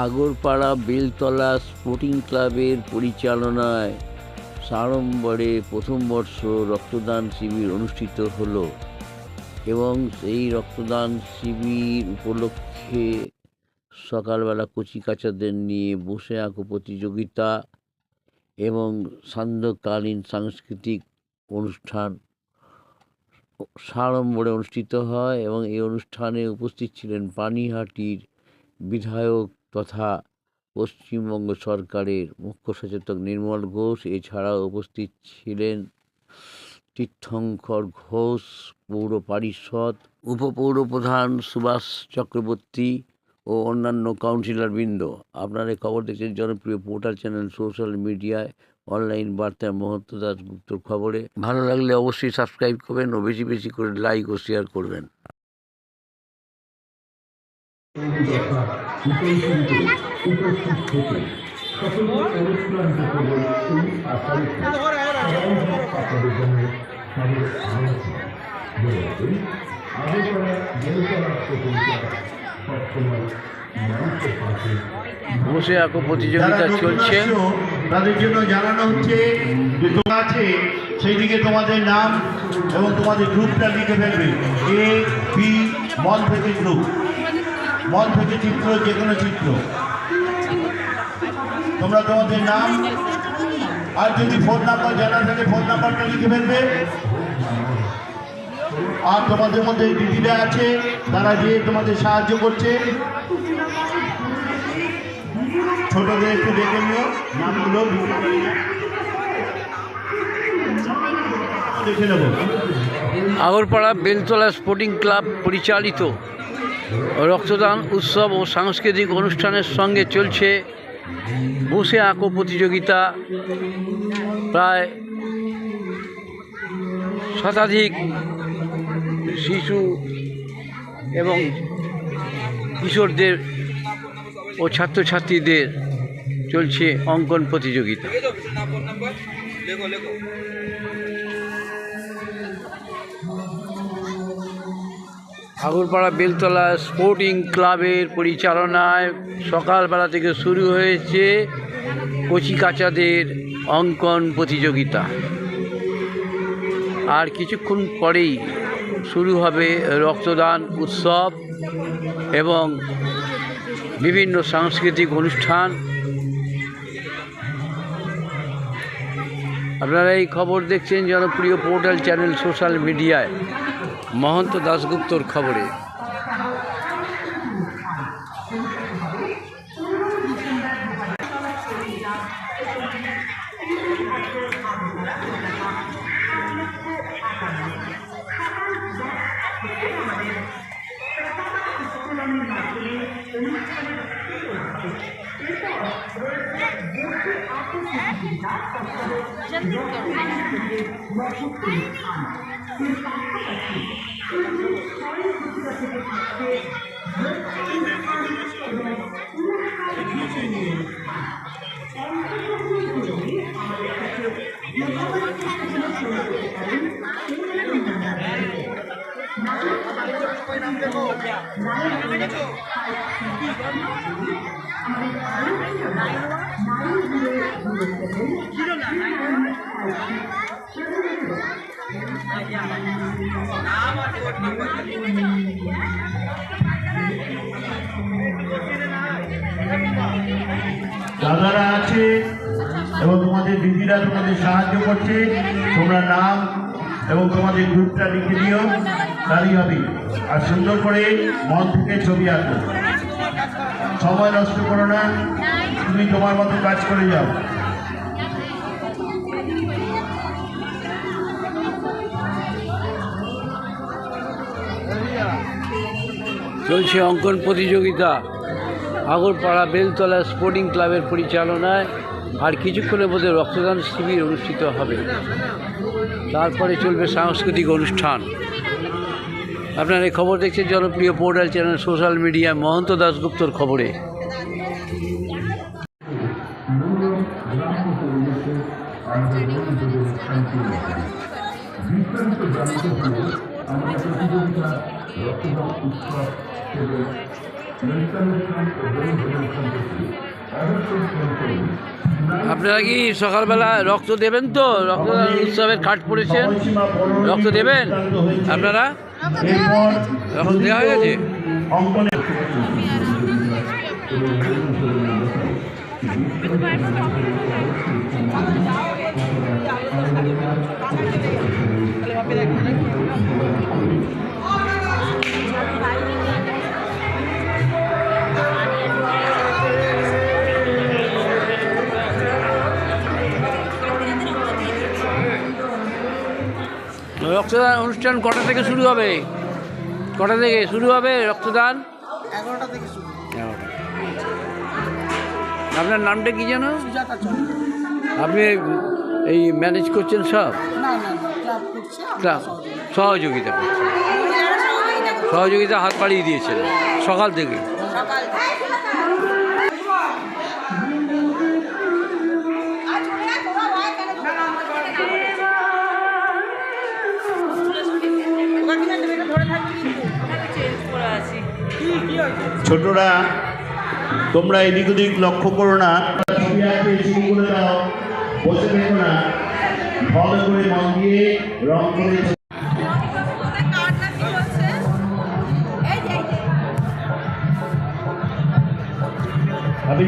Agarpara Beltala sporting ক্লাবের পরিচালনায় সাড়ম্বরে প্রথম বর্ষ রক্তদান শিবির অনুষ্ঠিত হলো এবং সেই রক্তদান শিবির উপলক্ষে সকালবেলা কচিকাঁচাদের নিয়ে বসে আঁকো প্রতিযোগিতা এবং সান্ধ্যকালীন সাংস্কৃতিক অনুষ্ঠান সাড়ম্বরে অনুষ্ঠিত হয় এবং এই অনুষ্ঠানে উপস্থিত ছিলেন পানিহাটির বিধায়ক তথা পশ্চিমবঙ্গ সরকারের মুখ্য সচেতক নির্মল ঘোষ। এছাড়াও উপস্থিত ছিলেন তীর্থঙ্কর ঘোষ, পৌর পরিষদ উপপৌরপ্রধান সুভাষ চক্রবর্তী ও অন্যান্য কাউন্সিলরবৃন্দ। আপনারা এই খবর দেখছেন জনপ্রিয় পোর্টাল চ্যানেল সোশ্যাল মিডিয়ায় অনলাইন বার্তায় মহন্ত দাশগুপ্তর খবরে। ভালো লাগলে অবশ্যই সাবস্ক্রাইব করবেন ও বেশি বেশি করে লাইক ও শেয়ার করবেন। বসে আঁকো প্রতিযোগিতা চলছে, তাদের জন্য জানানো হচ্ছে যে তোমরা আছে সেই দিকে তোমাদের নাম এবং তোমাদের গ্রুপটা লিখে ফেলবে। এ বি মন থেকে গ্রুপ, মন থেকে চিত্র, যে কোনো চিত্র তোমরা তোমাদের নাম আর যদি ফোন নাম্বার জানা থাকে ফোন নাম্বারটা লিখে ফেলবে। আর তোমাদের মধ্যে দিদিরা আছে তারা যে তোমাদের সাহায্য করছে, ছোটদের একটু দেখে নিও নামগুলো দেখে নেব। আগরপাড়া বেলতলা স্পোর্টিং ক্লাব পরিচালিত রক্তদান উৎসব ও সাংস্কৃতিক অনুষ্ঠানের সঙ্গে চলছে বসে আঁকো প্রতিযোগিতা। প্রায় শতাধিক শিশু এবং কিশোরদের ও ছাত্রছাত্রীদের চলছে অঙ্কন প্রতিযোগিতা। আগরপাড়া বেলতলা স্পোর্টিং ক্লাবের পরিচালনায় সকালবেলা থেকে শুরু হয়েছে কচিকাঁচাদের অঙ্কন প্রতিযোগিতা, আর কিছুক্ষণ পরেই শুরু হবে রক্তদান উৎসব এবং বিভিন্ন সাংস্কৃতিক অনুষ্ঠান। আপনারা এই খবর দেখছেন জনপ্রিয় পোর্টাল চ্যানেল সোশ্যাল মিডিয়ায় মহন্ত দাশগুপ্তর খবরে। দাদারা আছে এবং তোমাদের দিদিরা তোমাদের সাহায্য করছে, তোমরা নাম এবং তোমাদের গ্রুপটা লিখে দিও, তারই হবে। আর সুন্দর করে মন থেকে ছবি আঁকো, সময় নষ্ট করো না, তুমি তোমার মতো কাজ করে যাও। চলছে অঙ্কন প্রতিযোগিতা আগরপাড়া বেলতলা স্পোর্টিং ক্লাবের পরিচালনায়, আর কিছুক্ষণের মধ্যে রক্তদান শিবির অনুষ্ঠিত হবে, তারপরে চলবে সাংস্কৃতিক অনুষ্ঠান। আপনারা এই খবর দেখছেন জনপ্রিয় পোর্টাল চ্যানেল সোশ্যাল মিডিয়ায় মহন্ত দাশগুপ্তর খবরে। বিস্তারিত জানতে হলে আমাদের প্রতিযোগিতা রক্তদান উৎসব আপনারা কি সকালবেলা রক্ত দেবেন তো? রক্তদান উৎসবের কার্ড পড়েছেন, রক্ত দেবেন আপনারা? এরপর রক্ত দেওয়া হয়ে গেছে? অঙ্কনে রক্তদান অনুষ্ঠান কটা থেকে শুরু হবে? কটা থেকে শুরু হবে রক্তদান? 11টা থেকে শুরু। 11টা। আপনার নামটা কি যেন? সুজাতা চৌধুরী। আপনি এই ম্যানেজ করছেন সব? না না না, ক্লাব করছে, আমরা ক্লাব সহযোগিতা সহযোগিতা করছেন, মহিলারা সহযোগিতা করছে। সহযোগিতা হাত বাড়িয়ে দিয়েছেন সকাল থেকে। সকাল থেকে। ছোটরা তোমরা এদিক ওদিক লক্ষ্য করো না, ছবি আঁকতে শুরু করে দাও, বসে দেখো না, ভালো করে মন দিয়ে রং করে আমি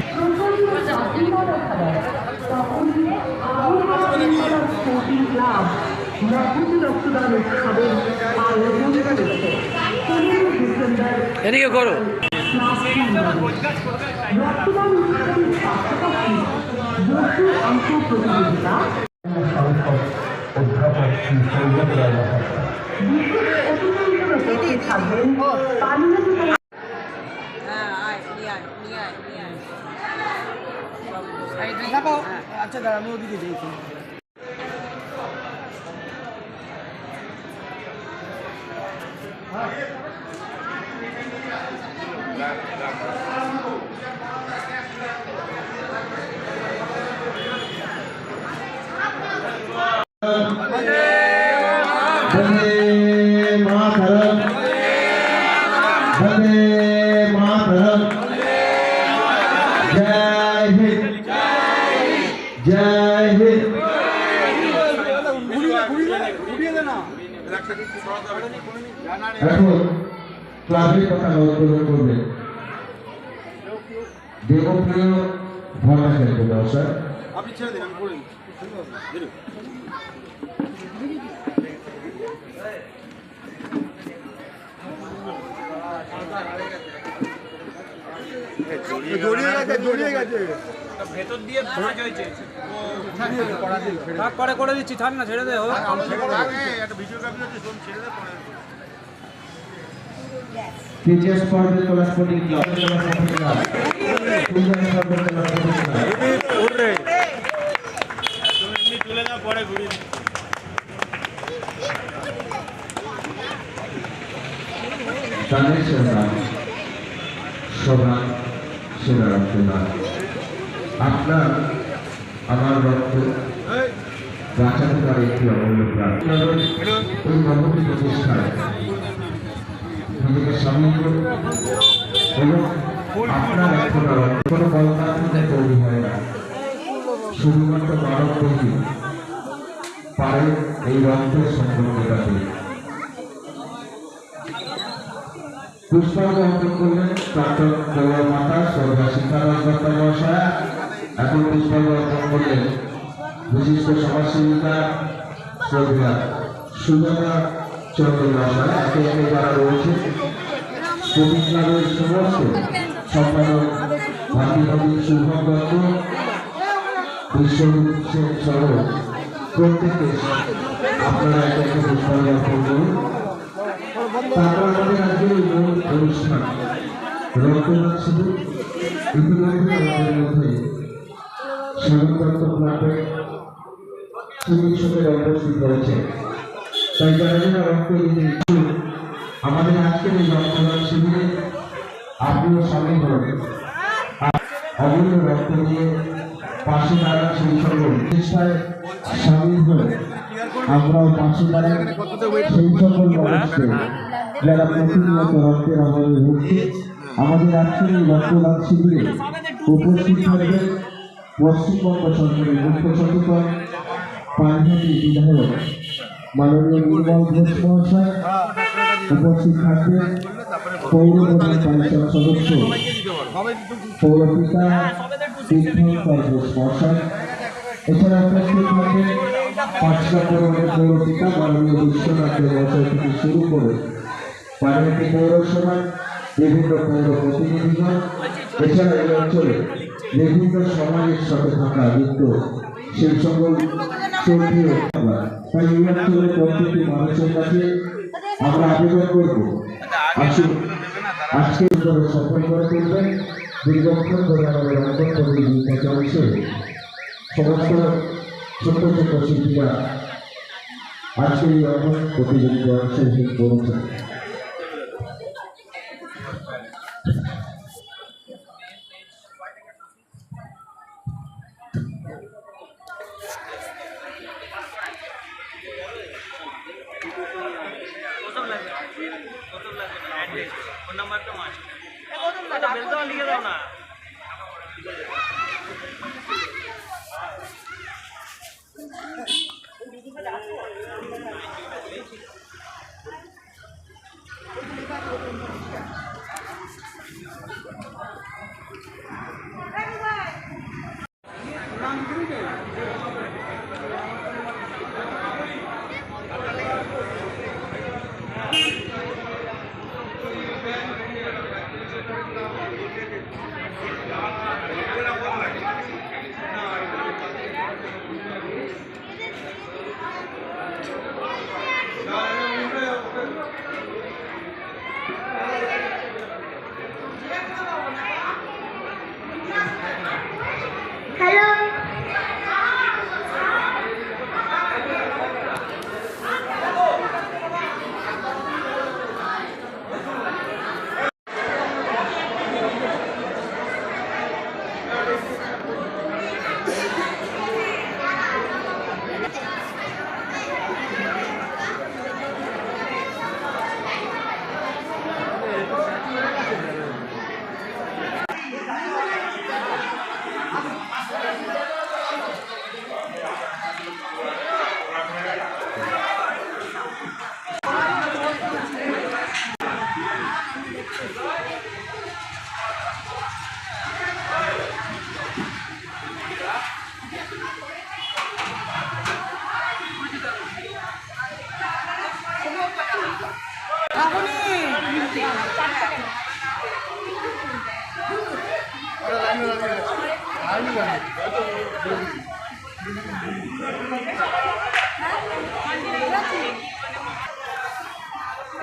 এদিকে করো। আচ্ছা দাঁড়া, আমি ওদিকে যাই। বন্দে মাতরম, বন্দে মাতরম, জয় হিন্দ, জয় হিন্দ। এখন ক্লাবের কথা উদ্বোধন করবে দেবপ্রিয় ভট্টাচার্য স্যার। আপনি ছেড়ে দিন, আমি করে জড়িয়ে গেছে ভেতর দিয়ে ভাঁজ হয়েছে। পরে করে দিচ্ছি, থাক না, ছেড়ে দে। একটা ভিডিও কাপি হচ্ছে, ছেড়ে দে, পরে teachers for the sporting club, তুলে দাও, পরে ঘুরিয়ে তাদের সন্তান সবার সেরা রক্তদান। আপনার আমার রক্ত বাঁচাতে পারে একটি অমূল্য প্রাণ। এই মহতি প্রতিষ্ঠায় নিজেকে সামিল করুন এবং আপনার একটা কোনো কলকাতাতে তৈরি হয় না, শুধুমাত্র মানব তৈরি পারে এই রক্তের সম্পর্কটাকে। পুষ্পাঞ্জলি অর্পণ করলেন প্রাক্তন গৌরব মাতা সর্বা শিক্ষারাজ দত্তা মহাশয়া। এখন পুষ্পাঞ্জলি অর্পণ করলেন বিশিষ্ট সমাজসেবিকা শ্রদ্ধা সুজাতা চৌধুরী মহাশয়া। একে একে যারা রয়েছে স্পোর্টিং ক্লাবের সমস্ত সম্পাদক ভাতৃপতি শুভম দত্ত, বিশ্বজিৎ সেন সহ প্রত্যেকে আপনারা একে একে পুষ্পাঞ্জলি অর্পণ করুন। তারপর আমাদের আজকের এই মূল অনুষ্ঠান রক্তদান শিবির। ইতিমধ্যে আমাদের মধ্যে স্বাগত ক্লাবের চিকিৎসকের উপস্থিত রয়েছে, তাই যারা রক্ত দিতে ইচ্ছুক আমাদের আজকের এই রক্তদান শিবিরে আপনিও সামিল হন। অমূল্য রক্ত দিয়ে পাশে দাঁড়ান, সেই সঙ্গে চেষ্টায় সামিল হন। আমরাও পাশে দাঁড়ান সেই সকল মানুষকে যারা প্রতিনিয়ত রক্তের অভাবে ভুগছে আমাদের আজকের এই রক্তদান শিবিরে উপস্থিত থাকবেন পশ্চিমবঙ্গ সরকারের মুখ্য সচেতক পানিহাটি বিধায়ক মাননীয় নির্মল ঘোষ মহাশয়, উপস্থিত থাকবেন পৌর প্রধান পরিষদ সদস্য পৌরপিতা তীর্থঙ্কর ঘোষ মহাশয়, এছাড়া উপস্থিত থাকবেন 5 নম্বর ওয়ার্ডের পৌরপিতা মাননীয় বিশ্বনাথ মহাশয় থেকে শুরু করে পানিহাটি পৌরসভার বিভিন্ন পৌর প্রতিনিধিগণ, এছাড়া এই অঞ্চলে বিভিন্ন সমাজের সাথে থাকা যুক্ত সেই সকল চৌধুরী। তাই এই অঞ্চলের প্রত্যেকটি মানুষের কাছে আমরা আবেদন করব, আসুন আজকে সফল করে তুলবেন। দীর্ঘক্ষণ ধরে আমাদের অঙ্কন প্রতিযোগিতা চলছে, সমস্ত ছোট্ট ছোট্ট শিল্পীরা আজকে এই অঙ্কন প্রতিযোগিতা অংশগ্রহণ করেছেন।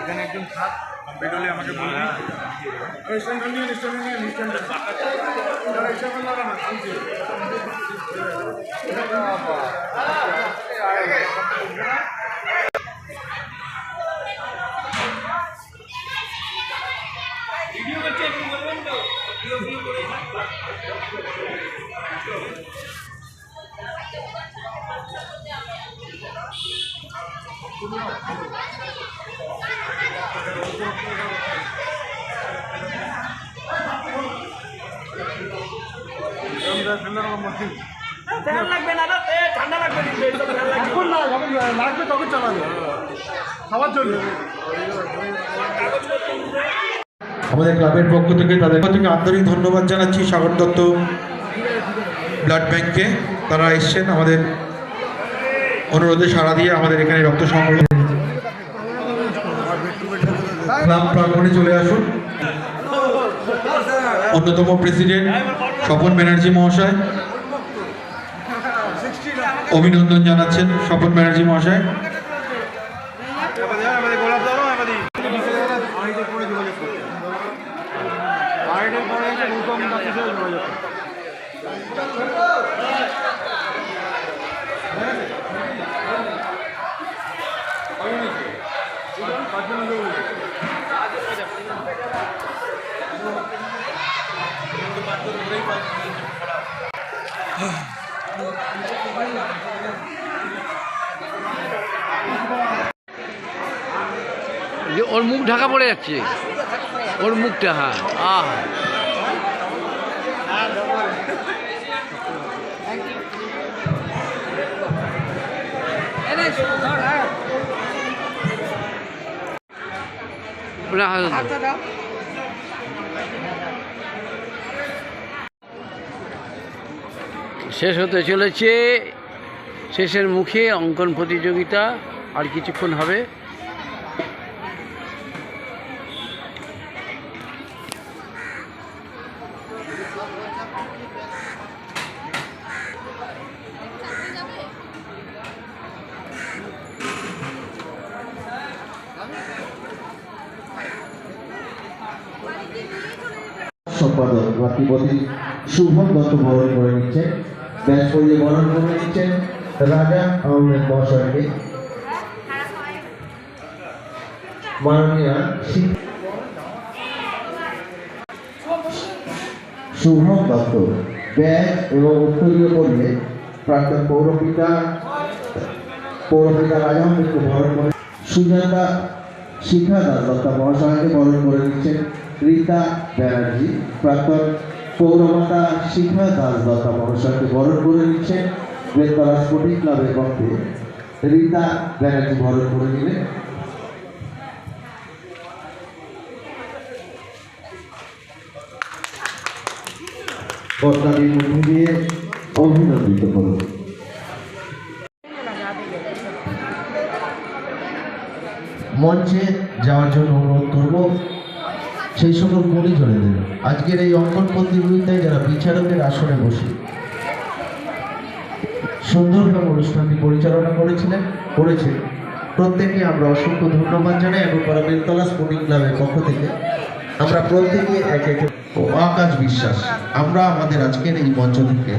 এখানে একজন থাক, বেরোলে আমাকে বলবি। স্ট্যান্ডটা নিয়ে স্ট্যান্ডটা না থামছে। ভিডিও করছে, একটু বলবেন তো? ভিডিও করে লাগবে তখন চালাবে খাওয়ার জন্য। আমাদের ক্লাবের পক্ষ থেকে তাদের আন্তরিক ধন্যবাদ জানাচ্ছি সাগর দত্ত ব্লাড ব্যাংকে। তারা এসছেন আমাদের অনুরোধে সাড়া দিয়ে আমাদের এখানে রক্ত সংগ্রহ। ক্লাব প্রাঙ্গণে চলে আসুন। অন্যতম প্রেসিডেন্ট স্বপন ব্যানার্জি মহাশয় অভিনন্দন জানাচ্ছেন। স্বপন ব্যানার্জি মহাশয় ওর মুখ ঢাকা পড়ে যাচ্ছে। ওর মুখটা, হ্যাঁ, আহ হাতটা দাও। শেষ হতে চলেছে, শেষের মুখে অঙ্কন প্রতিযোগিতা আর কিছুক্ষণ হবে। সম্পাদক রাত্রিপতি শুভম দত্ত বরণ করে নিচ্ছেন। ব্যাচ পরিয়ে বরণ করে নিচ্ছেন রাজা আহমেদ মহাশয়কে। মাননীয় শুভম দত্ত ব্যাচ এবং উত্তরীয় পরিয়ে প্রাক্তন পৌরপিতা রাজা আহমেদকে বরণ করে, সুজাতা শিখা দাস দত্তা মহাশয়কে বরণ করে নিচ্ছেন রীতা ব্যানার্জি। প্রাক্তন পৌরমাতা শিখা দাস দত্তা মহাশয়কে বরণ করে নিচ্ছেন বেলতলা স্পোর্টিং ক্লাবের পক্ষে রীতা ব্যানার্জি বরণ করে নিলেন। কর্তাদের মধ্যে দিয়ে অভিনন্দিত করুন। মঞ্চে যাওয়ার জন্য অনুরোধ করব সেই সকল গুণীজনেদের আজকের এই অঙ্কন প্রতিযোগিতায় যারা বিচারকের আসনে বসে সুন্দরভাবে অনুষ্ঠানটি পরিচালনা করেছেন প্রত্যেকে আমরা অসংখ্য ধন্যবাদ জানাই এবং বেলতলা স্পোর্টিং ক্লাবের পক্ষ থেকে আমরা প্রত্যেকে এক এক আকাশ বিশ্বাস আমরা আমাদের আজকের এই মঞ্চ থেকে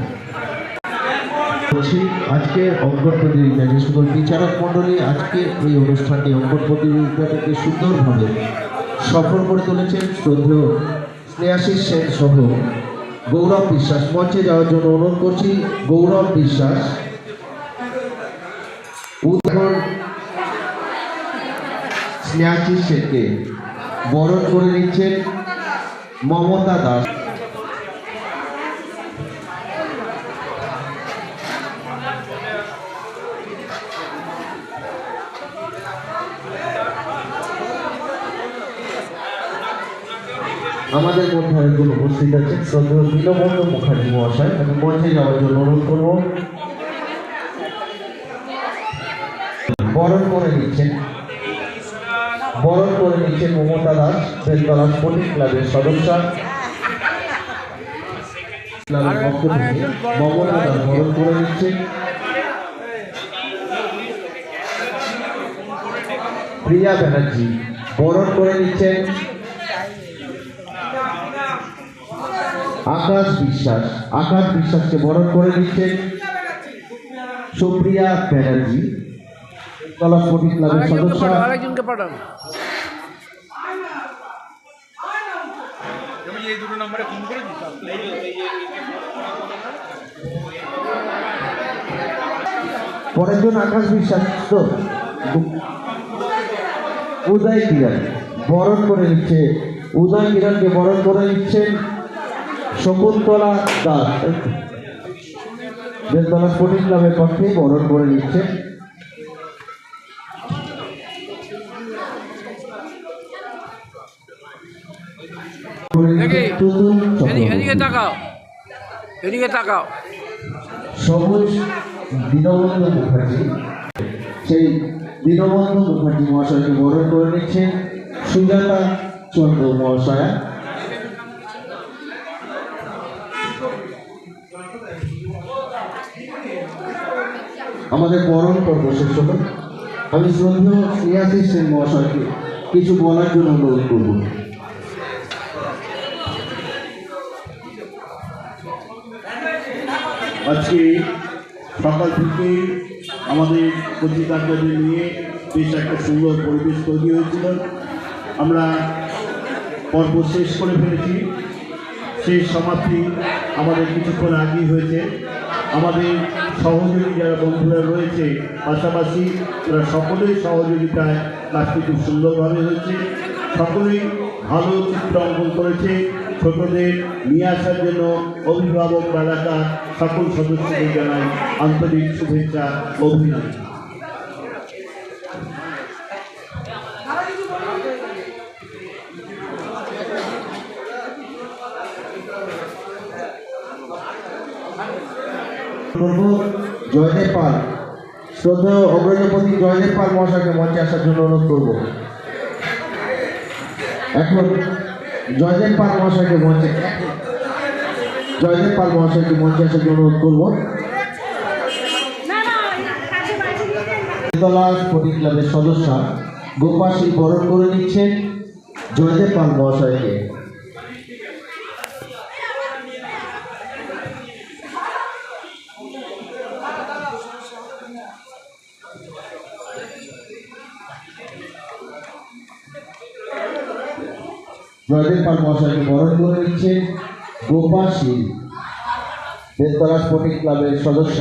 আজকে অঙ্কন প্রতিযোগিতা যে সকল বিচারক মণ্ডলী আজকে এই অনুষ্ঠানটি অঙ্কন প্রতিযোগিতাটাকে সুন্দরভাবে সফল করে তুলেছেন শ্রদ্ধেয় স্নেহাশিস সেন সহ গৌরব বিশ্বাস মঞ্চে যাওয়ার জন্য অনুরোধ করছি। গৌরব বিশ্বাস স্নেহাশিস সেনকে বরণ করে নিচ্ছেন মমতা দাস। আমাদের মধ্যে আরেকজন উপস্থিত আছেন শ্রদ্ধেয় দীনবন্ধু মুখার্জি মহাশয়, আমি মঞ্চে যাওয়ার জন্য অনুরোধ করব। বরণ করে নিচ্ছেন মমতা দাস বেলতলা স্পোর্টিং ক্লাবের সদস্য। ক্লাবের পক্ষ থেকে মমতা দাস বরণ করে নিচ্ছেন। প্রিয়া ব্যানার্জি বরণ করে নিচ্ছেন আকাশ বিশ্বাসকে বরণ করে নিচ্ছেন সুপ্রিয়া ব্যানার্জি বেলতলা স্পোর্টিং ক্লাবের সদস্য। আরেকজনকে পাঠান। এই দুটো নম্বরে ফোন করে পরের জন আকাশ বিশ্বাস তো উদয় কিরণ বরণ করে নিচ্ছে, উদয় কিরণকে বরণ করে নিচ্ছেন শকুন্তলা দাস বেলতলা স্পোর্টিং ক্লাবের পক্ষে বরণ করে নিচ্ছে। সবুজ দীনবন্ধু মুখার্জি, সেই দীনবন্ধু মুখার্জি মহাশয়কে বরণ করে নিচ্ছে সুজাতা চন্দ্র মহাশয়া। আমাদের বরণ পর্ব শেষ হলো। আমি শ্রদ্ধেয় স্নেহাশিস সেন মহাশয়কে কিছু বলার জন্য অনুরোধ করব। আজকে সকাল থেকে আমাদের প্রতিকারদের নিয়ে বেশ একটা সুন্দর পরিবেশ তৈরি হয়েছিল। আমরা পর্ব শেষ করে ফেলেছি। শেষ সমাপ্তি আমাদের কিছুক্ষণ আগেই হয়েছে। আমাদের সহযোগী যারা বন্ধুরা রয়েছে পাশাপাশি তারা সকলেই সহযোগিতায় কাজটি খুব সুন্দরভাবে হয়েছে। সকলেই ভালো চিত্র অঙ্কন করেছে। ছোটদের নিয়ে আসার জন্য অভিভাবক বা এলাকার সকল সদস্যদের জানাই আন্তরিক শুভেচ্ছা ও অভিনন্দন। জয়দেব পাল, শ্রদ্ধেয় অগ্রজপতি জয়দেব পাল মহাশয়কে মঞ্চে আসার জন্য অনুরোধ করব। এখন জয়দেব পাল মহাশয়কে মঞ্চে আসার জন্য অনুরোধ করব। বেলতলা স্পোর্টিং ক্লাবের সদস্য গোপাশী বরণ করে নিচ্ছেন জয়দেব পাল মহাশয়কে। জয়দেব পাল মহাশয়কে বরণ করে নিচ্ছেন গোপাশী বেলতলা স্পোর্টিং ক্লাবের সদস্য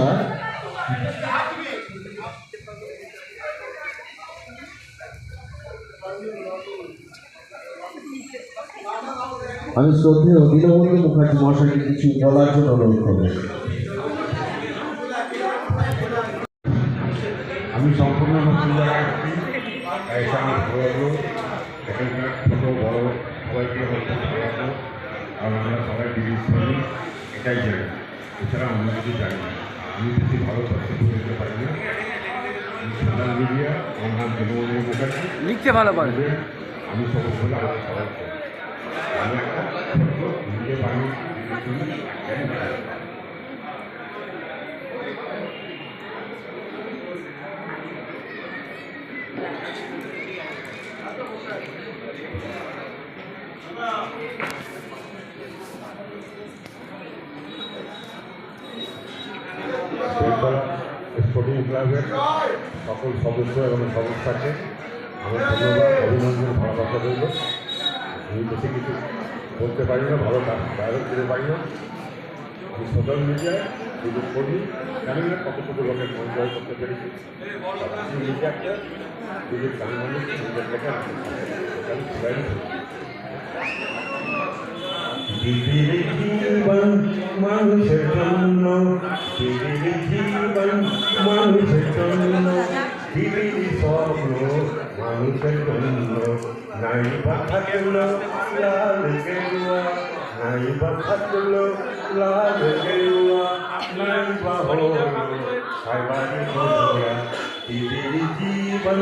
আমি শ্রদ্ধেয় দীনবন্ধু মুখার্জি মহাশয়কে কিছু বলার জন্য অনুরোধ করব। আমি সম্পূর্ণ নতুন জায়গায় আসছি, এসে আমার ভালো লাগলো। এখানকার ছোটো বড়ো সবাইকে হয়তো ভালো লাগলো। আর আমরা সবাই বিলিভ করি এটাই জানি, এছাড়া অন্য কিছু জানি না। আমি বেশি ভালো তথ্য দিতে পারি না। সোশ্যাল মিডিয়া আমার নাম দীনবন্ধু মুখার্জি, লিখতে ভালো পারে। আমি সবাই বলে আমাকে সবাই আমি একটা ছোট্ট নিজে বাড়ি স্পোর্টিং ক্লাবের সকল সদস্য এবং সংস্থাকে আমার ধন্যবাদ, অভিনন্দন, ভালোবাসা রইল। আমি বেশি কিছু বলতে পারি না, ভালো ডায়লগ দিতে পারি না। আমি সোশ্যাল মিডিয়ায় কিছু করি, জানি না কতটুকু লোকের এনজয় করতে পেরেছি। মিডিয়াতে যদি গান মানুষ নিজের কথা জীবন মানুষের জন্য, জীবন মানুষের জন্য, পৃথিবীর স্বপ্ন মানুষের জন্য। নাই বা থাকলো লাল গেরুয়া, নাই বা থাকলো লাল গেরুয়া, নাই বা হলো সাইবারি ঘোরা, পৃথিবীর জীবন।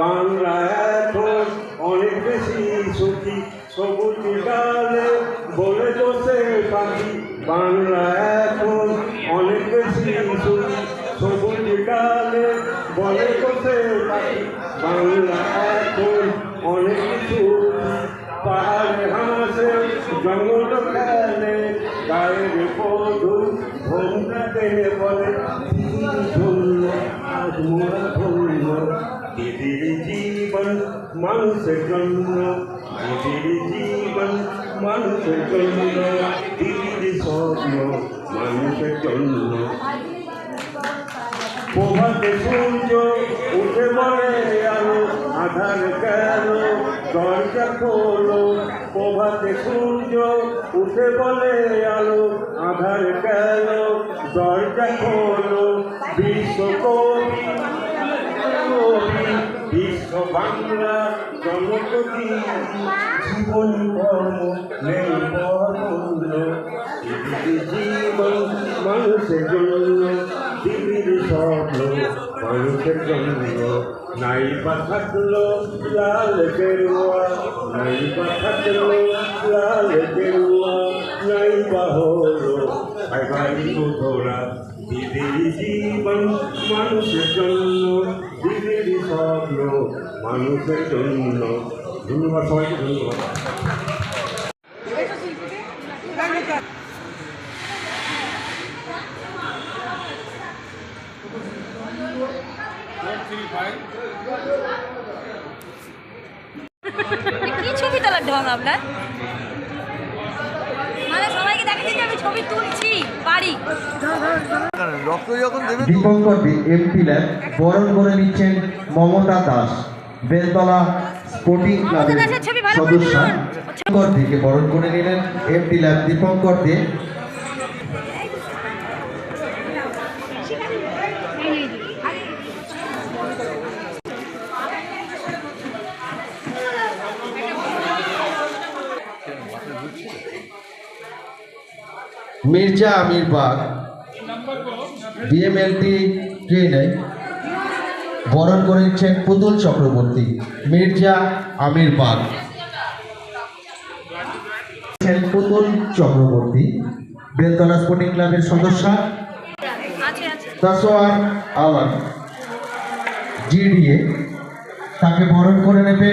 বাংলা এখন অনেক বেশি সুখী, সবুজ গালে বলে দোষে পাখি। বাংলা এখন অনেক বেশি সুখী, সবুজ গালে বলে দোষে পাখি। বাংলা এখন অনেক সুখী, পাহাড়ে হাসে জঙ্গল খেলে, গায়ের বধূ ভোমরা টেনে বলে ধন্য আজ মোরা ধন্য। দিদির জীবন মানুষের জন্য, দিদির জীবন মানুষের জন্য, দিদির স্বপ্ন মানুষের জন্য। প্রভাতে সূর্য উঠে বলে আলো, আধার কেন দরজা খোলো। প্রভাতে সূর্য উঠে বলে আলো, আধার কেন দরজা খোলো। বিশ্বকবি বিশ্ব বাংলা জনপতি, জীবন কর্ম নেই বর্ণ। জীবন মানুষের জন্য, দিদির স্বপ্ন মানুষের জন্য। নাই বা থাকলো লাল গেরুয়া, নাই বা থাকলো লাল গেরুয়া, নাই বা হলো সাইবারি ঘোরা। দিদির জীবন মানুষের জন্য, দিদির স্বপ্ন মানুষের জন্য। ধন্যবাদ সবাইকে, ধন্যবাদ। কি ছবি তোলার ঢং আপনার? মানে সবাইকে দেখাচ্ছি যে আমি ছবি তুলছি পারি। দীপঙ্কর দে এমপি ল্যাব বরণ করে নিচ্ছেন মমতা দাস বেলতলা স্পোর্টিং ক্লাবের সদস্য। দীপঙ্কর দেকে বরণ করে নিলেন এমপি ল্যাব দীপঙ্কর দে। মির্জা আমির বাগ ডিএমএলটি ট্রেনে বরণ করে নিচ্ছেন পুতুল চক্রবর্তী। মির্জা আমির বাগ পুতুল চক্রবর্তী বেলতলা স্পোর্টিং ক্লাবের সদস্য। তাসওয়ার আলম জিডিএ তাকে বরণ করে নেবে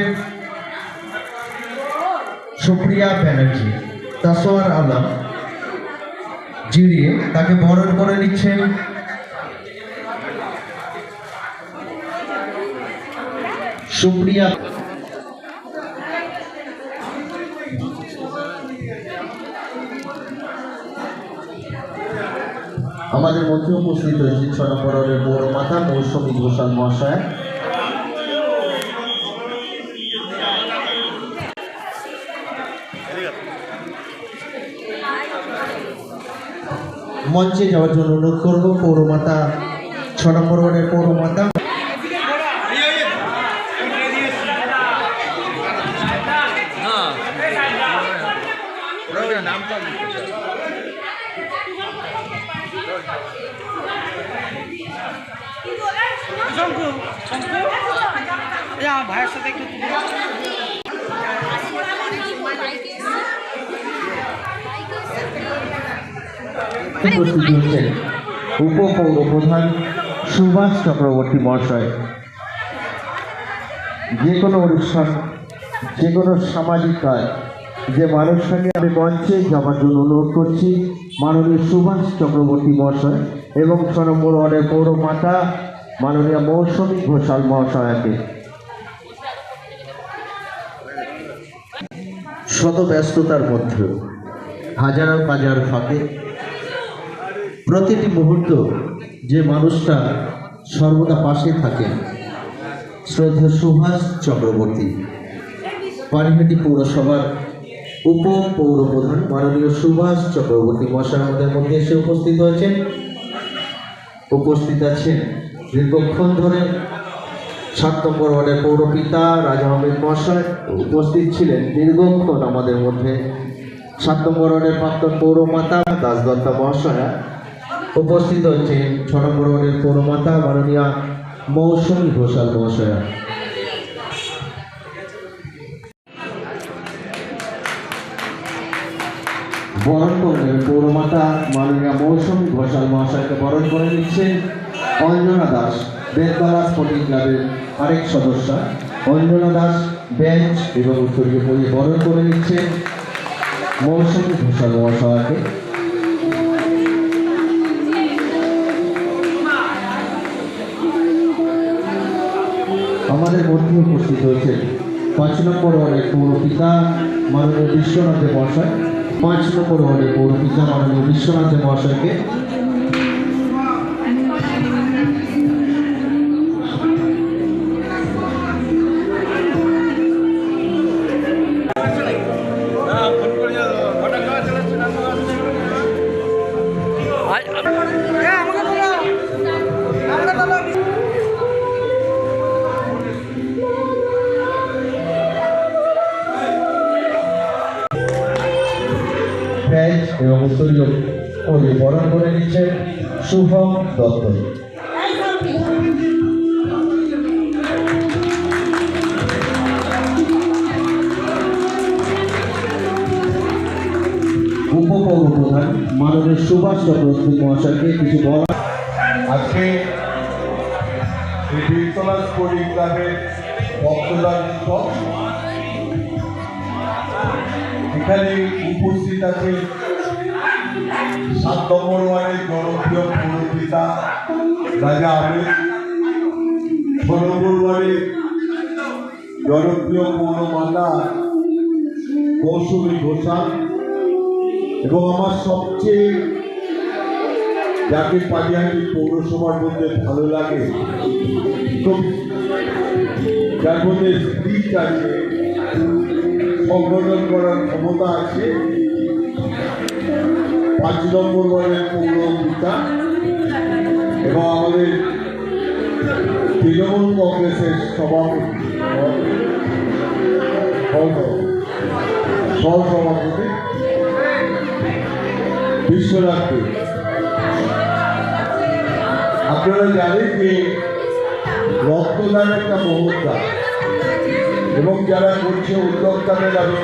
সুপ্রিয়া ব্যানার্জি। তাসওয়ার আলম জিডিএ তাকে বরণ করে নিচ্ছেন সুপ্রিয়া। আমাদের মধ্যে উপস্থিত হয়েছে 6 নম্বর ওয়ার্ডের বড় মাতা মৌসুমী ঘোষাল মহাশয়। মঞ্চে যাওয়ার জন্য অনুরোধ করবো পৌরমাতা 6 নম্বর ওয়ার্ডের পৌরমাতা। আমার ভাইয়ের সাথে একটু উপস্থিত হচ্ছেন উপপৌর প্রধান সুভাষ চক্রবর্তী মহাশয়। যে কোনো অনুষ্ঠান যে কোনো সামাজিক কাজ যে মানুষকে আমি মঞ্চে যাওয়ার জন্য অনুরোধ করছি মাননীয় সুভাষ চক্রবর্তী মহাশয় এবং 6 নম্বর ওয়ার্ডের পৌরমাতা মাননীয় মৌসুমী ঘোষাল মহাশয়াকে। শত ব্যস্ততার মধ্যেও হাজার হাজার ফাঁকে প্রতিটি মুহূর্ত যে মানুষটা সর্বদা পাশে থাকেন শ্রদ্ধেয় সুভাষ চক্রবর্তী পানিহাটি পৌরসভার উপপৌর প্রধান মাননীয় সুভাষ চক্রবর্তী মহাশয় আমাদের মধ্যে এসে উপস্থিত হয়েছেন। উপস্থিত আছেন দীর্ঘক্ষণ ধরে 7 নম্বর ওয়ার্ডের পৌরপিতা রাজা আহমেদ মহাশয়। উপস্থিত ছিলেন দীর্ঘক্ষণ আমাদের মধ্যে 7 নম্বর ওয়ার্ডের প্রাক্তন পৌরমাতা দাসদত্তা মহাশয়া। উপস্থিত হচ্ছেন 6 নম্বর ওয়ার্ডের পৌরমাতা মাননীয়া মৌসুমী ঘোষাল মহাশয়া। বরণ করে পৌরমাতা মাননীয়া মৌসুমী ঘোষাল মহাশয়কে বরণ করে নিচ্ছেন অঞ্জনা দাস বেলতলা স্পোর্টিং ক্লাবের আরেক সদস্য। অঞ্জনা দাস বেঞ্চ এবং উত্তরীয় পরিয়ে বরণ করে নিচ্ছেন মৌসুমী ঘোষাল মহাশয়কে। আমাদের মধ্যে উপস্থিত হয়েছে 5 নম্বর ওয়ার্ডের পৌরপিতা মাননীয় বিশ্বনাথ মহাশয়। 5 নম্বর ওয়ার্ডের পৌরপিতা মাননীয় বিশ্বনাথ মহাশয়কে এবং উত্তরীয় পরিয়ে বরণ করে নিচ্ছেন শুভম দত্ত। উপপৌর প্রধান মাননীয় সুভাষ চক্রবর্তী মহাশয়কে কিছু বলা। আজকে এই বীরতলা স্পোর্টিং ক্লাবের বক্তদান দিবস। এখানে উপস্থিত আছে 7 নম্বর ওয়ার্ডের জনপ্রিয় পৌরপিতা রাজা আহমেদ, 6 নম্বর ওয়ার্ডের জনপ্রিয় পৌরমাতা মৌসুমী ঘোষাল, এবং আমার সবচেয়ে যাকে পানিহাটি পৌরসভার মধ্যে ভালো লাগে, খুব যার মধ্যে স্পিচ আছে, সংগঠন করার ক্ষমতা আছে, 5 নম্বর ওয়ার্ডের পৌরপিতা এবং আমাদের তৃণমূল কংগ্রেসের সভাপতি সহসভাপতি বিশ্বনাথ দেব। আপনারা জানেন যে রক্তদান একটা মহত্তা এবং যারা করছে উদ্যোক্তাদের আমি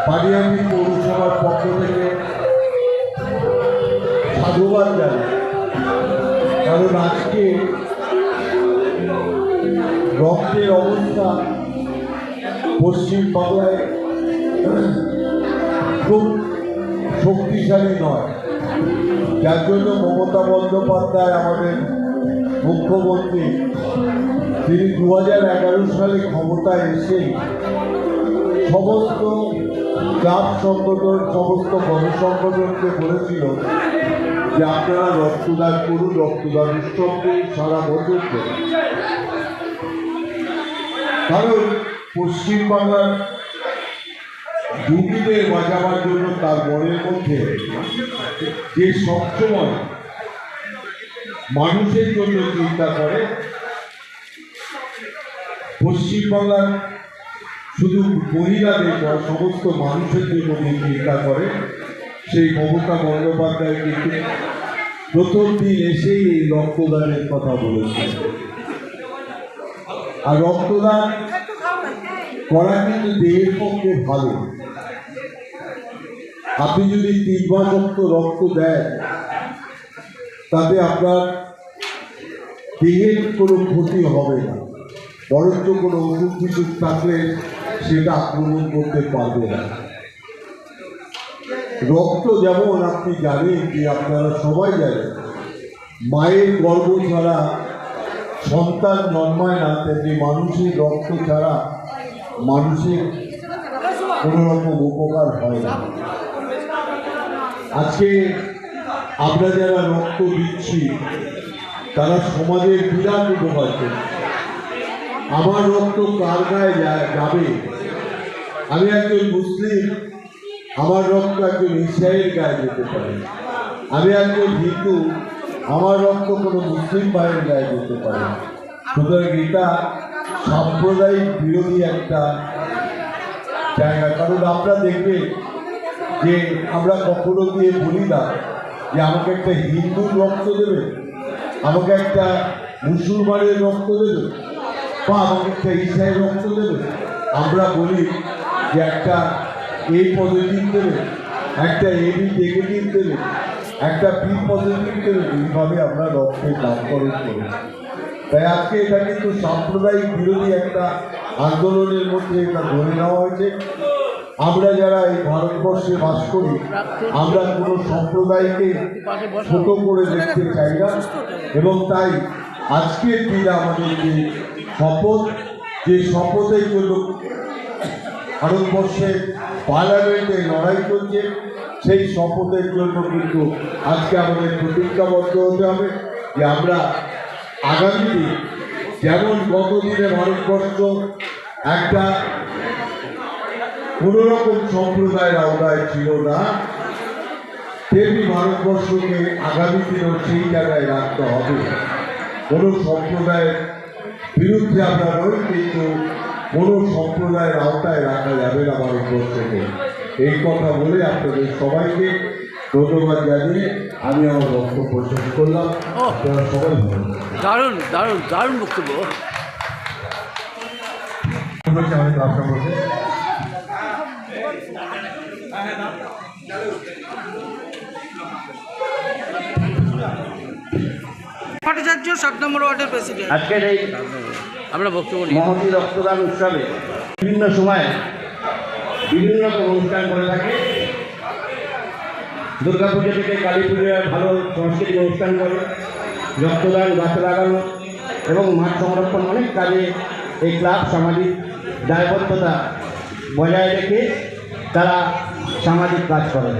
পানিহাটি পৌরসভার পক্ষ থেকে সাধুবাদ জানাই। কারণ আজকে রক্তের অবস্থা পশ্চিমবাংলায় খুব শক্তিশালী নয়, যার জন্য মমতা বন্দ্যোপাধ্যায় আমাদের মুখ্যমন্ত্রী, তিনি 2011 সালে ক্ষমতায় এসে সমস্ত ক্লাব সংগঠন, সমস্ত গণসংগঠনকে বলেছিল যে আপনারা রক্তদান করুন, রক্তদান উৎসবকে সারা বছর করুন। কারণ পশ্চিমবাংলার রোগীদের বাঁচাবার জন্য তার মনের মধ্যে যে সবসময় মানুষের জন্য চিন্তা করে, পশ্চিমবাংলার শুধু মহিলাদের বা সমস্ত মানুষের জন্য যে চিন্তা করে, সেই মমতা বন্দ্যোপাধ্যায় কিন্তু প্রথম দিন এসেই এই রক্তদানের কথা বলেছে। আর রক্তদান করা কিন্তু দেহের পক্ষে ভালো। আপনি যদি 3 মাস রক্ত দেন, তাতে আপনার দেহের কোনো ক্ষতি হবে না, বরঞ্চ কোনো অসুখ বিসুখ থাকলে সেটা আক্রমণ করতে পারবে না। রক্ত যেমন আপনি জানেন, যে আপনারা সবাই জানেন, মায়ের গর্ভ ছাড়া সন্তান জন্মায় না, তেমনি মানুষের রক্ত ছাড়া মানুষের কোনো রকম উপকার হয় না। আজকে আমরা যারা রক্ত দিচ্ছি তারা সমাজের বিরাট উপকার করছে। আমার রক্ত কার গায়ে যাবে? আমি একজন মুসলিম, আমার রক্ত একজন ইসরায়েলের গায়ে যেতে পারে। আমি একজন হিন্দু, আমার রক্ত কোনো মুসলিম ভাইয়ের গায়ে যেতে পারে। সুতরাং এটা সাম্প্রদায়িক বিরোধী একটা জায়গা। কারণ আপনারা দেখবেন যে আমরা কখনো গিয়ে বলি না যে আমাকে একটা হিন্দুর রক্ত দেবে, আমাকে একটা মুসলমানের রক্ত দেবে, বা আমাকে একটা ইসরায়েল রক্ত দেবে। আমরা বলি যে একটা এ পজিটিভ দেবে, একটা এবি নেগেটিভ দেবে, একটা বি পজিটিভ দেবে। এইভাবে আমরা রক্তের নামকরণ করি। তাই আজকে এটা কিন্তু সাম্প্রদায়িক বিরোধী একটা আন্দোলনের মধ্যে এটা ধরে নেওয়া হয়েছে। আমরা যারা এই ভারতবর্ষে বাস করি, আমরা কোনো সম্প্রদায়কে ছোট করে দেখতে চাই না, এবং তাই আজকের দিনে আমাদের যে শপথ, যে শপথের জন্য ভারতবর্ষে পার্লামেন্টে লড়াই চলছে, সেই শপথের জন্য কিন্তু আজকে আমাদের প্রতিজ্ঞাবদ্ধ হতে হবে যে আমরা আগামী দিন, যেমন গতদিনে ভারতবর্ষ একটা কোনো রকম সম্প্রদায়ের আওতায় ছিল না, তেমনি ভারতবর্ষকে আগামী দিনেও সেই জায়গায় রাখতে হবে। কোনো সম্প্রদায়ের বিরুদ্ধে আমরা নই, কিন্তু কোনো সম্প্রদায়ের আওতায় রাখা যাবে না ভারতবর্ষকে। এই কথা বলে আপনাদের সবাইকে ধন্যবাদ জানিয়ে আমি আমার বক্তব্য শেষ করলাম। আপনারা সবাই ভালো। দারুণ দারুণ দারুণ বক্তব্য। আমাদের ক্লাব সম্পর্কে ভট্টাচার্য 7 নম্বর ওয়ার্ডের প্রেসিডেন্ট। আজকের এই আমরা বক্তব্য মহতী রক্তদান উৎসবে বিভিন্ন সময় বিভিন্ন রকম অনুষ্ঠান করে থাকে। দুর্গাপুজো থেকে কালী পুজোয় ভালো সাংস্কৃতিক অনুষ্ঠান করে, রক্তদান, গাছ লাগানো এবং মাঠ সংরক্ষণ, অনেক কাজে এই ক্লাব সামাজিক দায়বদ্ধতা বজায় রেখে তারা সামাজিক কাজ করেন।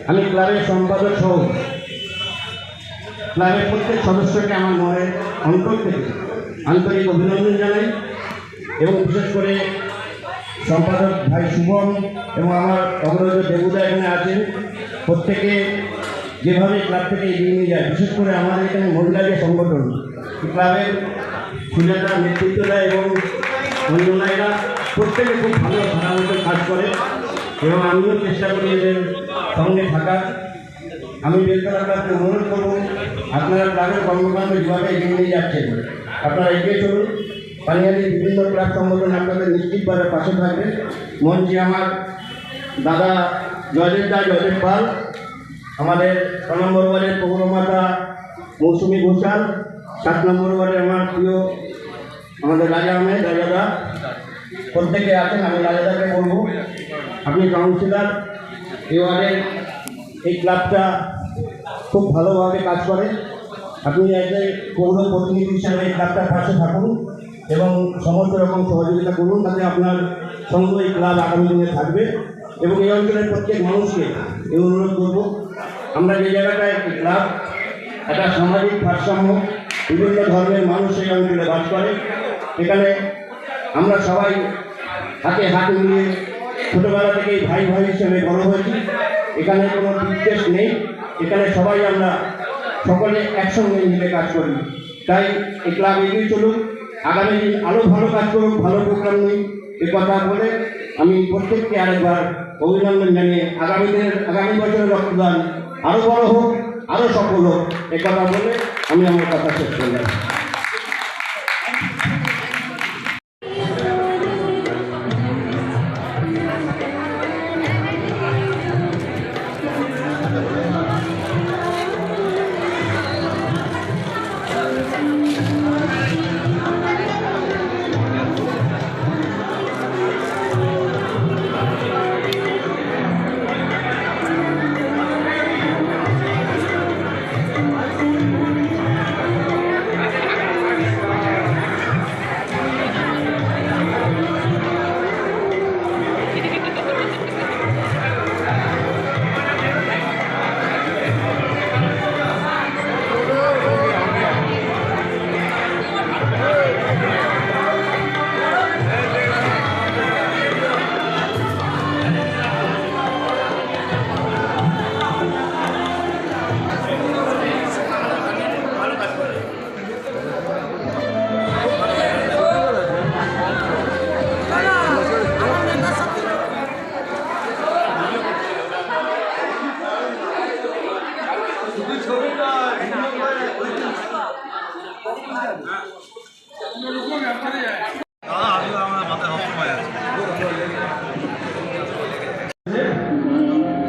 আমি ক্লাবের সম্পাদক সহ ক্লাবের প্রত্যেক সদস্যকে আমার মনের অন্তর থেকে আন্তরিক অভিনন্দন জানাই এবং বিশেষ করে সম্পাদক ভাই শুভম এবং আমার অগ্রজ দেবুদা এখানে আছেন, প্রত্যেকে যেভাবে ক্লাব থেকে এগিয়ে নিয়ে যায়, বিশেষ করে আমাদের এখানে মহিলা যে সংগঠন ক্লাবের সুজাতা নেতৃত্ব দেয় এবং অন্যান্যরা প্রত্যেকে খুব ভালো ভালো কাজ করে এবং আমিও চেষ্টা করি এদের সঙ্গে থাকার। আমি বেলতলা ক্লাবকে অনুরোধ করব, আপনারা ক্লাবের কর্মকাণ্ড যেভাবে এগিয়ে নিয়ে যাচ্ছেন আপনারা এগিয়ে চলুন। পানিহাটির বিভিন্ন ক্লাব সংগঠন আপনাদের নিশ্চিতভাবে পাশে থাকবে। মঞ্চে আমার দাদা জয়দেব পাল, আমাদের 6 নম্বর ওয়ার্ডের পৌরমাতা মৌসুমী ঘোষাল, 7 নম্বর ওয়ার্ডের আমার প্রিয় আমাদের রাজা আহমেদ রাজাদা, প্রত্যেকে আছেন। আমি রাজাদাকে বলবো, আপনি কাউন্সিলর, এই ওয়ার্ডের এই ক্লাবটা খুব ভালোভাবে কাজ করে। আপনি একজন পৌর প্রতিনিধি হিসাবে এই ক্লাবটার পাশে থাকুন এবং সমস্ত রকম সহযোগিতা করুন, তাতে আপনার সঙ্গে এই ক্লাব আগামী দিনে থাকবে। এবং এই অঞ্চলের প্রত্যেক মানুষকে এই অনুরোধ করবো, আমরা যে জায়গাটায় একটি ক্লাব, একটা সামাজিক ভারসাম্য, বিভিন্ন ধর্মের মানুষ এই অঞ্চলে বাস করে, এখানে আমরা সবাই হাতে হাত মিলিয়ে ছোটোবেলা থেকেই ভাই ভাই হিসেবে বড় হয়েছি। এখানে কোনো বিদ্বেষ নেই, এখানে সবাই আমরা সকলে একসঙ্গে মিলে কাজ করি। তাই এই ক্লাব এগিয়ে চলুক, আগামী দিন আরও ভালো কাজ করুক, ভালো প্রোগ্রাম নিই, এ কথা বলে আমি প্রত্যেককে আরেকবার অভিনন্দন জানিয়ে আগামী বছরের রক্তদান আরও বড় হোক, আরও সফল হোক, এ কথা বলে আমি আমার কথা শেষ করলাম।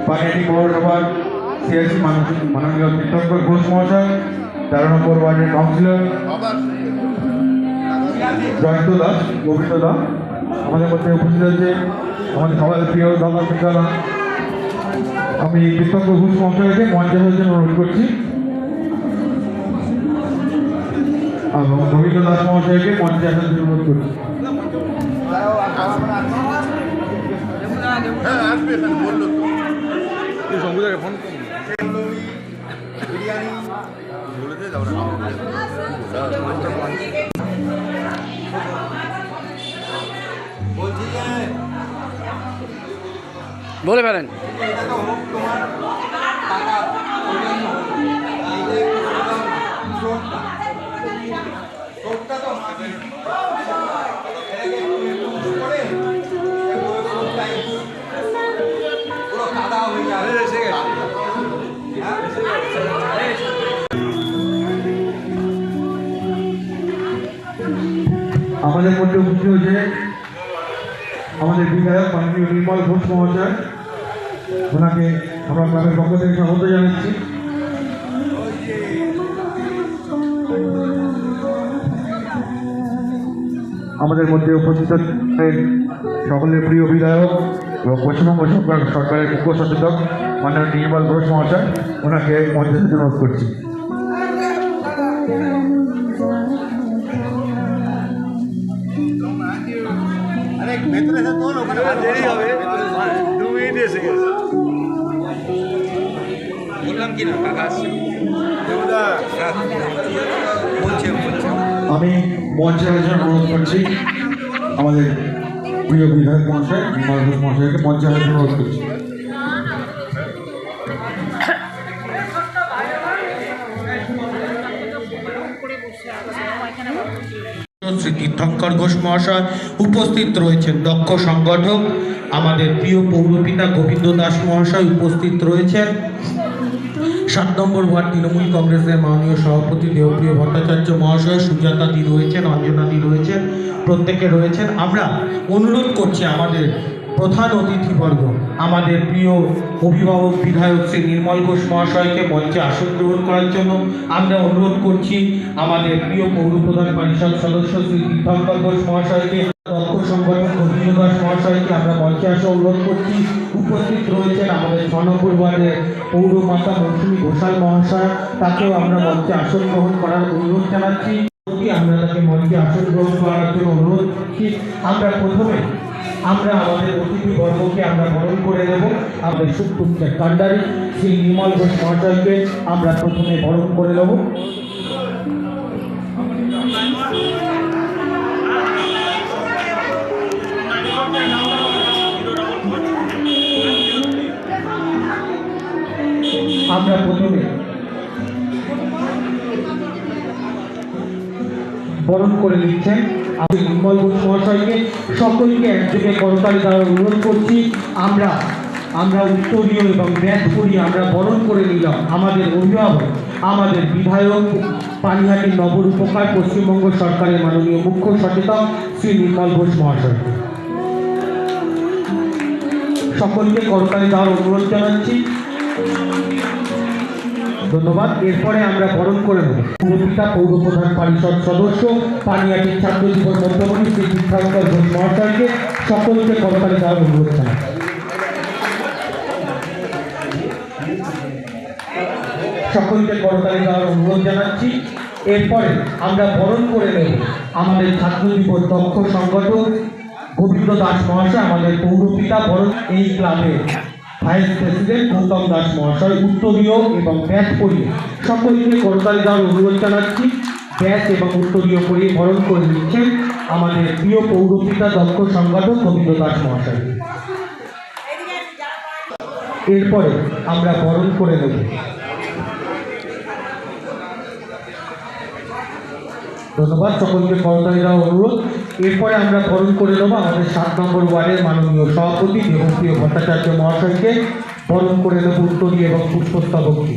পানিহাটি পৌরসভার সিএসি মাননীয় তীর্থঙ্কর ঘোষ মহাশয়, 13 নম্বর ওয়ার্ডের কাউন্সিলর জয়ন্ত দাস, গোবিন্দ দাস আমাদের মধ্যে উপস্থিত হয়েছে, আমাদের সবার প্রিয় দাদা বিদ্যালয়। আমি তীর্থঙ্কর ঘোষ মহাশয়কে মঞ্চে আসার জন্য অনুরোধ করছি এবং গোবিন্দ দাস মহাশয়কে মঞ্চে আসার জন্য অনুরোধ করছি। ফোন বিরিয়ানি বলে দে দাও বলছি যে বলে ফেলেন। আমাদের মধ্যে উপস্থিত হয়েছে আমাদের বিধায়ক মাননীয় নির্মল ঘোষ মহাশয়, ওনাকে আমরা ক্লাবের পক্ষ থেকে স্বাগত জানাচ্ছি। আমাদের মধ্যে উপস্থিত সকলের প্রিয় বিধায়ক এবং পশ্চিমবঙ্গ সরকারের মুখ্য সচেতক মাননীয় নির্মল ঘোষ মহাশয়, ওনাকে মঞ্চে অনুরোধ করছি। ভেতরে দেরি হবে, 2 মিনিট এসে গেছে। আমি মঞ্চের জন্য অনুরোধ করছি আমাদের প্রিয় বিধায়ক মহাশয় নির্মল ঘোষ মহাশয়কে মঞ্চের জন্য অনুরোধ করছি। শ্রী তীর্থঙ্কর ঘোষ মহাশয় উপস্থিত রয়েছেন, দক্ষ সংগঠক আমাদের প্রিয় পৌরপিতা গোবিন্দ দাস মহাশয় উপস্থিত রয়েছেন, 7 নম্বর ওয়ার্ড তৃণমূল কংগ্রেসের মাননীয় সভাপতি দেবপ্রিয় ভট্টাচার্য মহাশয়, সুজাতাদি রয়েছেন, অঞ্জনাদি রয়েছেন, প্রত্যেকে রয়েছেন। আমরা অনুরোধ করছি আমাদের প্রধান অতিথিবর্গ, আমাদের প্রিয় অভিভাবক বিধায়ক শ্রী নির্মল ঘোষ মহাশয়কে মঞ্চে আসন গ্রহণ করার জন্য আমরা অনুরোধ করছি। আমাদের প্রিয় পৌর প্রধান পরিষদ সদস্য শ্রী তীর্থঙ্কর ঘোষ মহাশয়কে, দক্ষ সংগঠক গোবিন্দ দাস মহাশয়কে আমরা মঞ্চে আসা অনুরোধ করছি। উপস্থিত রয়েছেন আমাদের 6 নম্বর ওয়ার্ডের পৌরমাতা মৌসুমী ঘোষাল মহাশয়, তাকেও আমরা মঞ্চে আসন গ্রহণ করার অনুরোধ জানাচ্ছি। আমরা তাকে মঞ্চে আসন গ্রহণ করার জন্য অনুরোধ করছি। আমরা প্রথমে আমাদের অতিথিবর্গকে আমরা বরণ করে দেব। আমাদের সুপ্রুক্তের কান্ডারি শ্রী নির্মল ঘোষ মহাশয়কে আমরা প্রথমে বরণ করে দেব। আমরা প্রথমে বরণ করে নিচ্ছেন আমি নির্মল ঘোষ মহাশয়কে। সকলকে একযোগে করতালি দেওয়ার অনুরোধ করছি। আমরা উত্তরীয় এবং ব্যাচ পরিয়ে আমরা বরণ করে নিলাম আমাদের অভিভাবক, আমাদের বিধায়ক, পানিহাটি নবরূপকার পশ্চিমবঙ্গ সরকারের মাননীয় মুখ্য সচেতক শ্রী নির্মল ঘোষ মহাশয়কে। সকলকে করতালি দেওয়ার অনুরোধ জানাচ্ছি। ধন্যবাদ। এরপরে আমরা বরণ করে নেব পৌরপিতা পৌর প্রধান পরিষদ সদস্য পানিহাটির ছাত্র জীবন মধ্যমণি শ্রী তীর্থঙ্কর ঘোষ মহাশয়কে। সকলকে করতালি দেওয়ার অনুরোধ জানাচ্ছি। সকলকে করতালি দেওয়ার অনুরোধ জানাচ্ছি। এরপরে আমরা বরণ করে নেব আমাদের ছাত্র জীবন দক্ষ সংগঠক গোবিন্দ দাস মহাশয়, আমাদের পৌরপিতা বরণ এই ক্লাবের ভাইস প্রেসিডেন্ট গৌতম দাস মহাশয় উত্তরীয় এবং ব্যাচ পরিয়ে সকলকে করতালি দেওয়ার অনুরোধ জানাচ্ছি। ব্যাচ এবং উত্তরীয় পরিয়ে বরণ করে নিচ্ছেন আমাদের প্রিয় পৌরপিতা দক্ষ সংগঠক গোবিন্দ দাস মহাশয়। এরপরে আমরা বরণ করে নেব ধন্যবাদ। সকলকে করতালি দেওয়ার অনুরোধ। এরপরে আমরা বরণ করে নেব আমাদের 7 নম্বর ওয়ার্ডের মাননীয় সভাপতি দেবপ্রিয় ভট্টাচার্য মহাশয়কে। বরণ করে নেব উত্তরী এবং পুষ্পস্তবককে।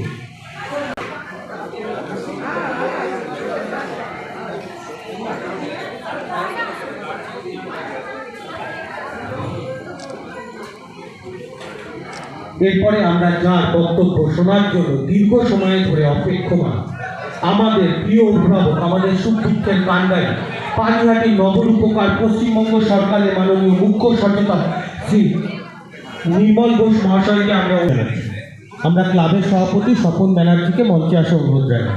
এরপরে আমরা যার বক্তব্য শোনার জন্য দীর্ঘ সময় ধরে অপেক্ষমান আমাদের প্রিয় অভিভাবক, আমাদের সুপ্রীতের কান্ডারি, পানিহাটি নবরূপকার পশ্চিমবঙ্গ সরকারের মাননীয় মুখ্য সচেতক শ্রী নির্মল ঘোষ মহাশয়কে আমরা ক্লাবের সভাপতি স্বপন ব্যানার্জিকে মঞ্চে আসা অনুরোধ জানাই।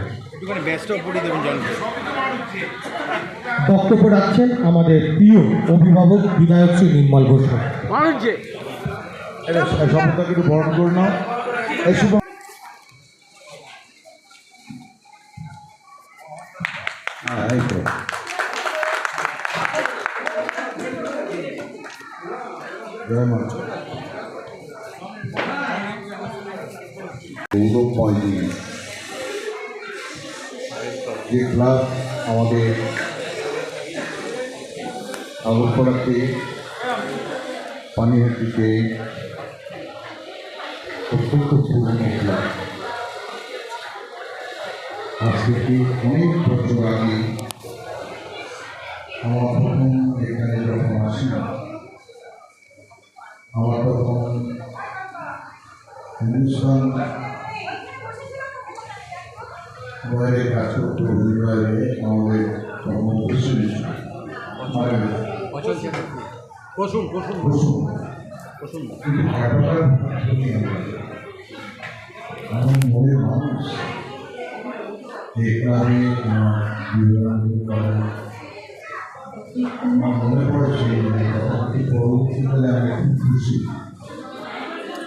বক্তব্য রাখছেন আমাদের প্রিয় অভিভাবক বিধায়ক শ্রী নির্মল ঘোষ। শপথটাকে একটু বরণ করে নাও। এই শুভ যে ক্লাব আমাদের আগরপাড়াতে পানিহাটিতে অত্যন্ত পুরনো ক্লাব। আজ থেকে অনেক বছর আগে আমার প্রথম এখানে যখন আসি, আমার তখন হিন্দুস্তান বাইরে কাজ করতে পরিবারে আমাদের আমার মনের মানুষ এখানে আমার মনে পড়েছে পরবর্তীকালে আমি খুব খুশি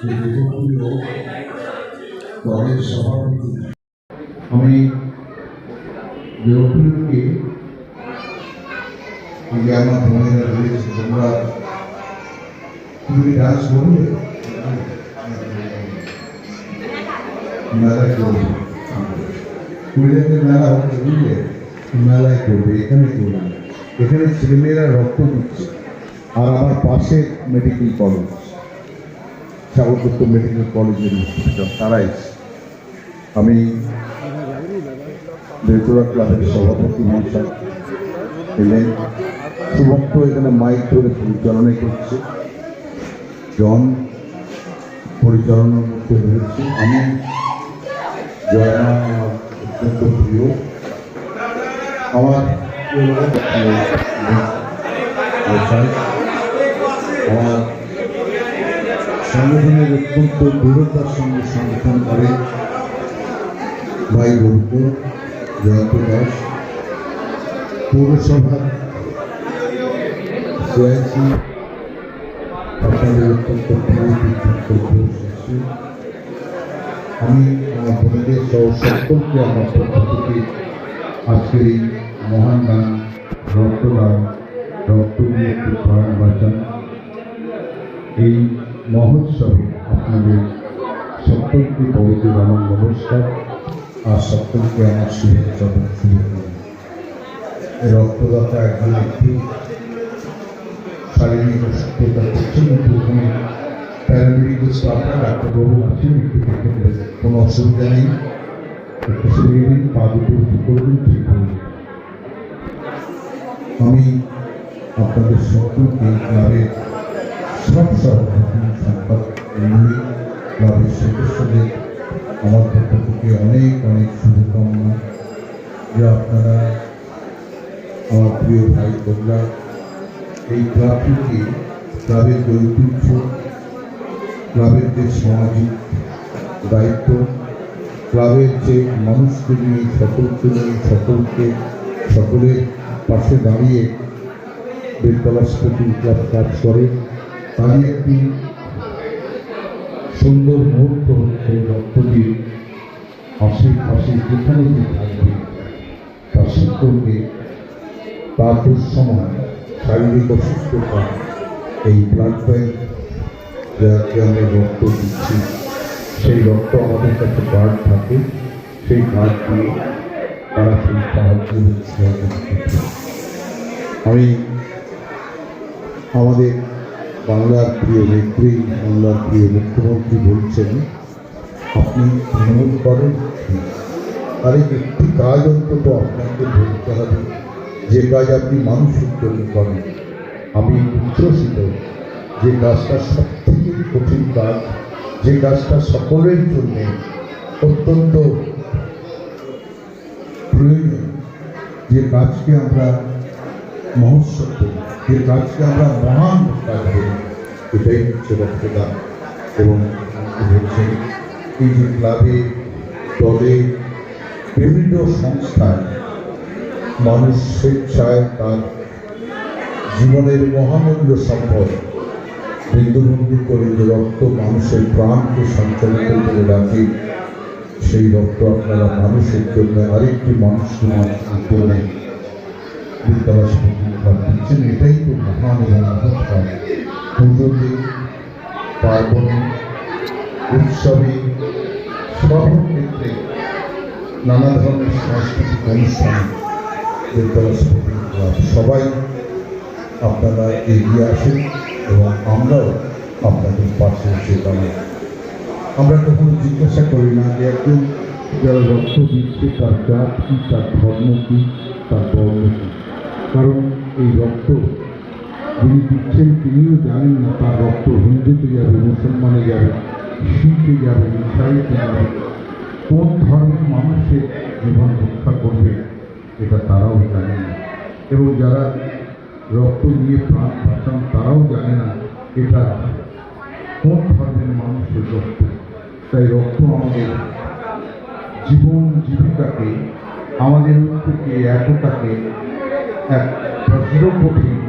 যে দলের সভাপতি আমি দেবপ্রিয়কে যে আমার বোনেরা রয়েছে তোমরা তুমি ডান্স করবে মেলায় করবে কুড়িয়াতে মেলা হচ্ছে বুঝলে মেলায় করবে এখানে করবে এখানে ছেলেমেয়েরা রক্ত দিচ্ছে আর আমার পাশে মেডিকেল কলেজ সাগরদত্ত মেডিকেল কলেজের তারাই আমি বেতুয়া ক্লাবের সভাপতি মহাশয় এলেন শুভক্ত এখানে মাইক ধরে পরিচালনা করছে জন পরিচালনা করতে হয়েছে আমি জয়া আমার অত্যন্ত প্রিয় আমার আমার সংগঠনের অত্যন্ত দৃঢ়তার সঙ্গে সংগঠন করে ভাই বলত জয়ন্ত দাস পৌরসভার জয়াসি আপনাদের অত্যন্ত প্রিয় আমি আমার বোনেদের সহ সকলকে আমার পক্ষ থেকে আজকের এই মহান গান রক্তদান রক্ত দিয়ে একটু প্রাণ বাঁচান এই মহোৎসবে আপনাদের সকলকে বড়দের আমার নমস্কার আর সকলকে আমার শুভেচ্ছা রক্তদাতা একজন একটু শারীরিক অসুস্থতা করছেন কিন্তু ওখানে প্যারামেডিক্যাল স্টাফরা ডাক্তারবাবু আছেন একটু দেখে দেবেন কোনো অসুবিধা নেই একটু সরিয়ে দিন পা দুটো উঁচু করবেন ঠিক হয়ে আমি আপনাদের সকলকে ক্লাবের সব সভাপতি সম্পাদক ক্লাবের সদস্যদের আমার পক্ষ থেকে অনেক অনেক শুভকামনা যে আপনারা আমার প্রিয় ভাই বোনরা এই ক্লাবটিকে ক্লাবের যে ঐতিহ্য ক্লাবের যে সামাজিক দায়িত্ব ক্লাবের যে মানুষকে নিয়ে সকলের পাশে দাঁড়িয়ে বেলতলা স্পোর্টিং ক্লাব কাজ করে তারই একটি সুন্দর মুহূর্ত সেই রক্তটি আশেপাশে যেখানে যে থাকবে তার সকলকে তার দুঃসময় শারীরিক অসুস্থতা এই ব্লাড ব্যাংক যাকে আমরা রক্ত দিচ্ছি সেই রক্ত আমাদের কাছে কার্ড থাকে সেই কার্ড দিয়ে তারা সেই সাহায্য আমি আমাদের বাংলার প্রিয় নেত্রী বাংলার প্রিয় মুখ্যমন্ত্রী বলছেন আপনি তৃণমূল করেন আর একটি কাজ অন্তত আপনাকে ধরতে হবে যে কাজ আপনি মানুষের জন্য করেন আমি উচ্ছ্বসিত যে কাজটা সবথেকে কঠিন কাজ যে কাজটা সকলের জন্য অত্যন্ত প্রয়োজন যে কাজকে আমরা মহোৎসব করি যে কাজকে আমরা মহান কাজ করি এটাই হচ্ছে রক্তদান এবং হচ্ছে এই যে ক্লাবে দলে বিভিন্ন সংস্থায় মানুষ স্বেচ্ছায় তার জীবনের মহামূল্য সম্পদ বৃন্দবন্দি করে যে রক্ত মানুষের প্রাণকে সঞ্চালিত করে রাখে সেই রক্ত আপনারা মানুষের জন্য আরেকটি মানুষকে করে দিচ্ছেন এটাই তো মহান এবং মহৎকার পুজোতে পার্বণে উৎসবে সর্বক্ষেত্রে নানা ধরনের সাংস্কৃতিক অনুষ্ঠানে সবাই আপনারা এগিয়ে আসেন এবং আমরাও আপনাদের পাশে এসে দাঁড়াই আমরা কখনো জিজ্ঞাসা করি না যে একজন যারা রক্ত দিচ্ছে তার জাত কী তার ধর্ম কী তার বর্ণ কী কারণ এই রক্ত যিনি দিচ্ছেন তিনিও জানেন না তার রক্ত হিন্দুতে যাবে মুসলমানে যাবে শিখে যাবে ইসাইতে যাবে কোন ধর্মের মানুষের জীবন রক্ষা করবে এটা তারাও জানে না এবং যারা রক্ত নিয়ে প্রাণ বাঁচান তারাও জানে না এটা কোন ধর্মের মানুষের রক্ত তাই রক্ত আমাদের জীবন জীবিকাকে আমাদের থেকে একতাকে এক বজ্রকঠিন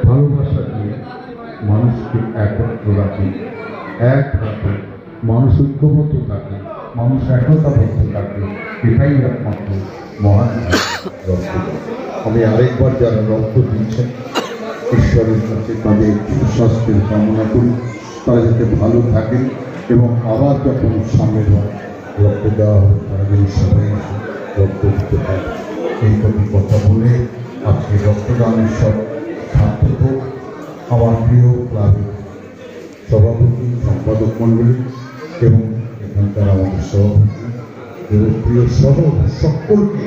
ভালোবাসা দিয়ে মানুষকে একত্র রাখে এক হাতে মানুষ ঐক্যবদ্ধ থাকে, মানুষ একতাবদ্ধ থাকে, এটাই একমাত্র মহান রক্তদান। আমি আরেকবার যারা রক্ত দিচ্ছেন ঈশ্বরের কাছে তাদের সুস্বাস্থ্যের কামনা করি, তারা যাতে ভালো থাকেন এবং আবার যখন সামনের রক্ত দেওয়া হবে তারা যেন সবাই রক্ত দিতে পারে। এই প্রতি কথা বলে আজকে রক্তদানের সব সার্থক হোক। আমার প্রিয় ক্লাবের সভাপতি, সম্পাদক মণ্ডলী এবং এখানকার আমাদের সভাপতি এবং প্রিয় সহ সকলকে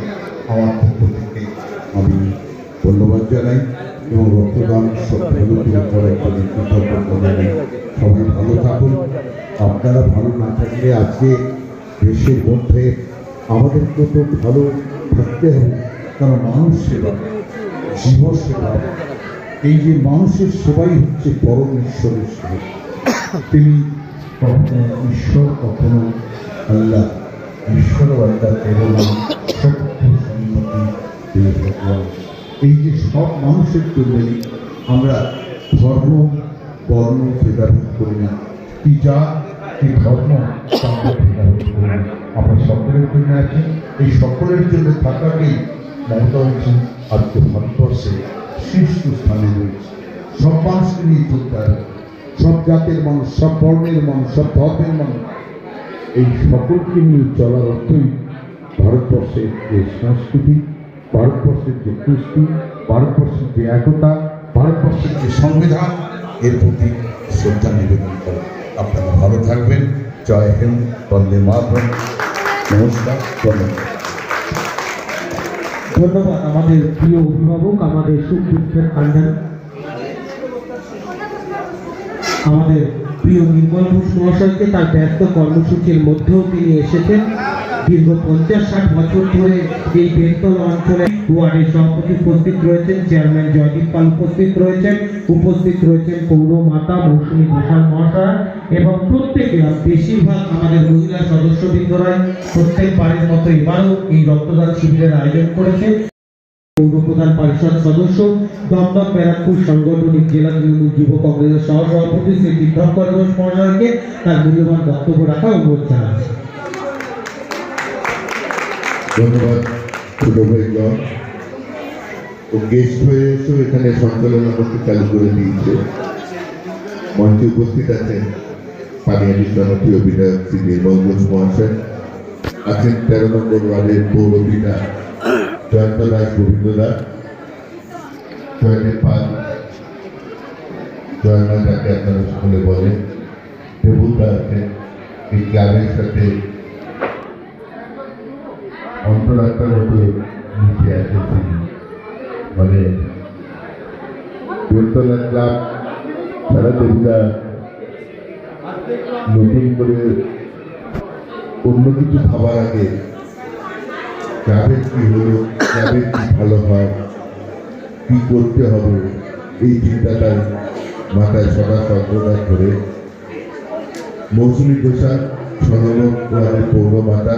আমার পক্ষ থেকে আমি ধন্যবাদ জানাই এবং রক্তদান পদ্ধতির উপর একটা কৃতজ্ঞতা জানাই। সবাই ভালো থাকুন। আপনারা ভালো না থাকলে আজকে দেশের মধ্যে আমাদেরকে তো ভালো থাকতে হবে, কারণ মানুষ সেবা, জীব সেবা, এই যে মানুষের সেবাই হচ্ছে পরম ঈশ্বরের সেবা। তিনি কখনো ঈশ্বর, কখনো আল্লাহ। ঈশ্বর আল্লাহ কেবল সত্য সম্মতি ভগবান। এই যে সব মানুষের জন্য আমরা ধর্ম বর্ণ ভেদাভেদ করি না, কি যা কি ধর্ম আমরা ভেদাভেদ করি না, আমরা সকলের জন্য আছি। এই সকলের জন্য থাকাকেই মমতা হচ্ছে আজকে ভারতবর্ষে শীর্ষ স্থানে রয়েছে। সব মানুষকে নিয়ে চলতে হবে, সব জাতের মানুষ, সব বর্ণের মানুষ, সব ধর্মের মানুষ, এই সকলকে নিয়ে চলার অর্থই ভারতবর্ষের যে সংস্কৃতি, ভারতবর্ষের যে কৃষ্টি, ভারতবর্ষের যে একতা, ভারতবর্ষের যে সংবিধান, এর প্রতি শ্রদ্ধা নিবেদন করে। আপনারা ভালো থাকবেন। জয় হিন্দ, বন্দে মাতরম। নমস্কার, ধন্যবাদ। ধন্যবাদ আমাদের প্রিয় অভিভাবক, আমাদের সুখ দুঃখের কান্ডার, আমাদের প্রিয় নির্মল ঘোষ মহাশয়কে তার ব্যস্ত কর্মসূচির মধ্যেও তিনি এসেছেন। দীর্ঘ 50-60 বছর ধরে এই বেলতলা অঞ্চলে ওয়ার্ডের সভাপতি উপস্থিত রয়েছেন, চেয়ারম্যান জয়দীপ পাল উপস্থিত রয়েছেন পৌর মাতা মৌসুমী ঘোষাল মহাশয় এবং প্রত্যেকে বেশিরভাগ আমাদের মহিলা সদস্যবৃন্দরাই প্রত্যেক বারের মতো এবারও এই রক্তদান শিবিরের আয়োজন করেছে। পৌর প্রধান পরিষদ সদস্য, দমদম ব্যারাকপুর সাংগঠনিক জেলা তৃণমূল যুব কংগ্রেসের সহসভাপতি শ্রী তীর্থঙ্কর ঘোষ মহাশয়কে তার মূল্যবান বক্তব্য রাখা অনুরোধ জানাচ্ছি। ধন্যবাদ ছোট ভাই জন। ও গেস্ট হয়ে এসেও এখানে সঞ্চালনা করতে চালু করে দিয়েছে। মঞ্চে উপস্থিত আছেন পানিহাটির জনপ্রিয় বিধায়ক শ্রী নির্মল ঘোষ মহাশয়, আছেন 13 নম্বর ওয়ার্ডের পৌর পিতা জয়ন্ত দাস, গোবিন্দ দাস, জয়দেব পাল, জয়মা যাকে আপনারা সকলে বলেন, দেবুদা আছেন। এই ক্লাবের সাথে অন্তরাত্মার মতো নিচে আছে তিনি, মানে বেলতলা ক্লাব সারা দেবুদা নতুন করে অন্য কিছু ভাবার আগে ক্লাবের কি হলো, ক্লাবের কি ভালো হয়, কি করতে হবে, এই চিন্তাটার মাথায় সদা সর্বদা ধরে মৌসুমী ঘোষাল, সনগর পৌর মাতা,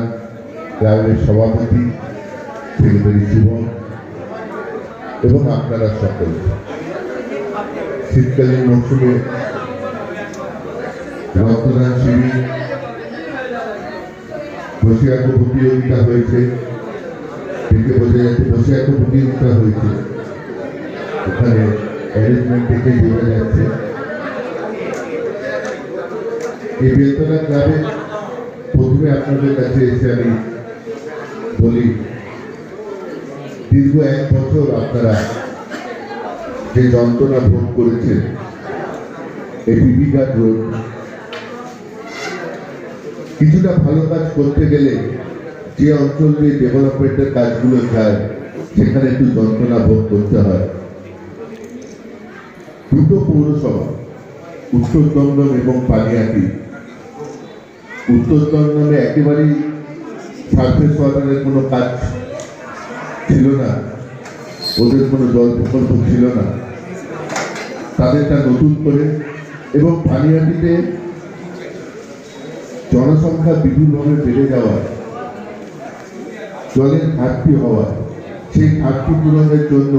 ক্লাবের সভাপতি সেক্রেটারি শুভম এবং আপনারা সকলে শীতকালীন মৌসুমে রক্তদান শিবির বসে আঁকো প্রতিযোগিতা হয়েছে, দেখে বোঝা যাচ্ছে বসে আঁকো প্রতিযোগিতা হয়েছে, ওখানে অ্যারেঞ্জমেন্ট দেখে বোঝা যাচ্ছে। এই বেলতলা ক্লাবে প্রথমে আপনাদের কাছে এসে আমি বলি, দীর্ঘ 1 বছর আপনারা যে যন্ত্রণা ভোগ করেছেন, এই পিপি ঘাট রোড কিছুটা ভালো কাজ করতে গেলে যে অঞ্চল দিয়ে ডেভেলপমেন্টের কাজগুলো যায় সেখানে একটু যন্ত্রণা ভোগ করতে হয়। 2টো পৌরসভা, উত্তর দমদম এবং পানিহাটি, উত্তর দমদমে একেবারেই সার্ফেস ওয়াটারের কোনো কাজ ছিল না, ওদের কোনো জল প্রকল্প ছিল না, তাদেরটা নতুন করে, এবং পানিহাটিতে জনসংখ্যা বিপুলভাবে বেড়ে যাওয়া, জলের ঘাটতি হওয়া, সেই ঘাটতি পূরণের জন্য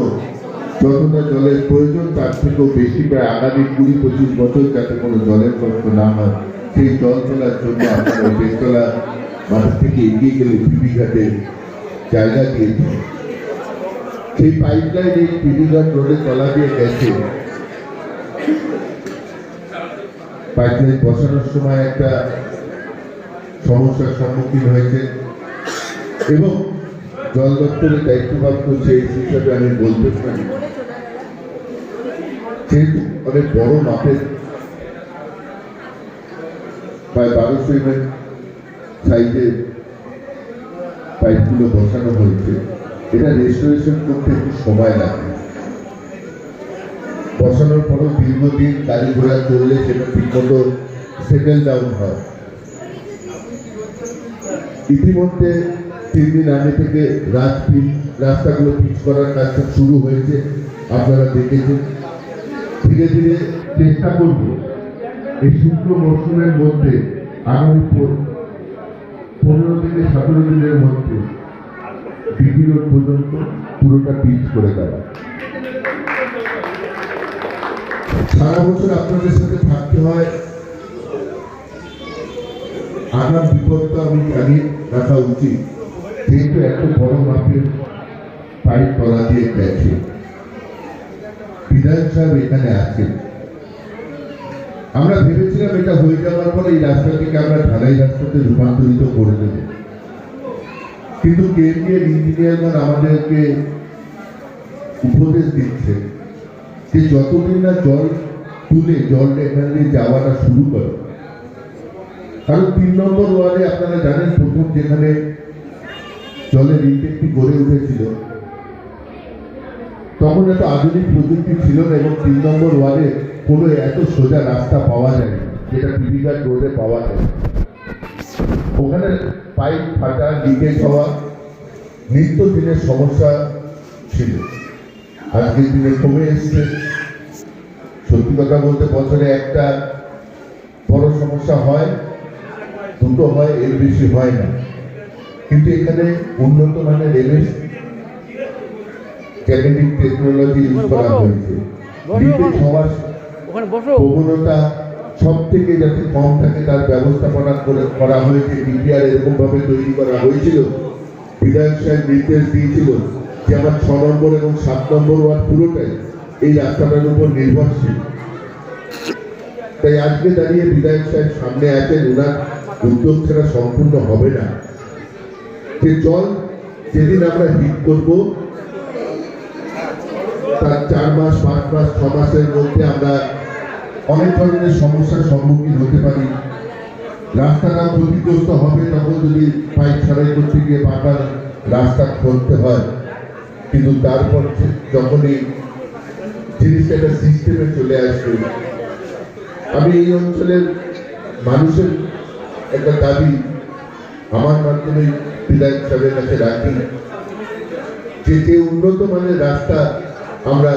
যতটা জলের প্রয়োজন তার থেকেও বেশি, প্রায় আগামী 20-25 বছর যাতে কোনো জলের কষ্ট না হয় সেই জল তোলার জন্য আপনারা ওই বেতলা মাঠ থেকে এগিয়ে গেলে পিপি ঘাটের জায়গা দিয়েছে। সেই পাইপলাইন এই পিপি ঘাট রোডের তলা দিয়ে গেছে। পাইপলাইন বসানোর সময় একটা সমস্যার সম্মুখীন হয়েছে এবং জল দপ্তরের দায়িত্বপ্রাপ্ত সেই হিসাবে আমি বলতে পারি যেহেতু অনেক বড় মাপের প্রায় 1200 mm সাইজের পাইপগুলো বসানো হয়েছে, এটা রেস্টোরেশন করতে একটু সময় লাগে। বসানোর পরও দীর্ঘদিন গাড়ি ঘোড়া চললে সেটা ঠিকমতো সেটেল ডাউন হয়। ইতিমধ্যে 3 দিন আগে থেকে রাস্তাগুলো পিচ করার কাজটা শুরু হয়েছে, আপনারা দেখেছেন। ধীরে ধীরে চেষ্টা করব এই শুক্র মরশুমের মধ্যে আগামী 15 থেকে 17 দিনের মধ্যে বিপি রোড পর্যন্ত পুরোটা পিচ করে দেওয়া। সারা বছর আপনাদের সাথে থাকতে হয়, আগাম বিপদটা আমি জানিয়ে রাখা উচিত, যেহেতু এত বড় মাপের পাইপ তলা দিয়ে গেছে। বিধায়ক সাহেব এখানে আছেন, আমরা ভেবেছিলাম এটা হয়ে যাওয়ার পরে এই রাস্তাটিকে আমরা ঢালাই রাস্তাতে রূপান্তরিত করে দেব, কিন্তু কেন্দ্রীয় ইঞ্জিনিয়ারগণ আমাদেরকে উপদেশ দিচ্ছে যে যতদিন না জল তুলে জলটা এখান দিয়ে যাওয়াটা শুরু করে। কারণ 3 নম্বর ওয়ার্ডে আপনারা জানেন প্রথম যেখানে জলের ইনটেকটি গড়ে উঠেছিল তখন এত আধুনিক প্রযুক্তি ছিল না এবং 3 নম্বর ওয়ার্ডে কোনো এত সোজা রাস্তা পাওয়া যায় না যেটা পিপি ঘাট রোডে পাওয়া যায়। ওখানে পাইপ ফাটা, লিকেজ হওয়া নিত্যদিনের সমস্যা ছিল, আজকের দিনে কমে এসছে। সত্যি কথা বলতে বছরে একটা বড় সমস্যা হয়, দুটো হয়, এর বেশি হয় না। কিন্তু এখানে উন্নত মানের জেনেটিক টেকনোলজি ইউজ করা হয়েছে। লিকেজ হওয়ার প্রবণতা সব থেকে যাতে কম থাকে তার ব্যবস্থাপনা করা হয়েছে। ডিপিআর এরকম ভাবে তৈরি করা হয়েছিল। বিধায়ক সাহেব নির্দেশ দিয়েছিল যে আমার 6 নম্বর এবং 7 নম্বর ওয়ার্ড পুরোটাই এই রাস্তাটার উপর নির্ভরশীল। তাই আজকে দাঁড়িয়ে বিধায়ক সাহেব সামনে আছেন, ওনার উদ্যোগ ছাড়া সম্পূর্ণ হবে না। যে জল যেদিন আমরা হিট করব তার 4 মাস, 5 মাস, 6 মাসের মধ্যে আমরা অনেক ধরনের সমস্যার সম্মুখীন হতে পারি। রাস্তাটা ক্ষতিগ্রস্ত হবে তখন যদি পাইপ ছাড়াই করতে গিয়ে বারবার রাস্তা খুলতে হয়, কিন্তু তারপর যখন এই জিনিসটা একটা সিস্টেমে চলে আসবে। আমি এই অঞ্চলের মানুষের একটা দাবি আমার মাধ্যমে বিধায়ক সাহেবের কাছে রাখি যে উন্নত মানের রাস্তা আমরা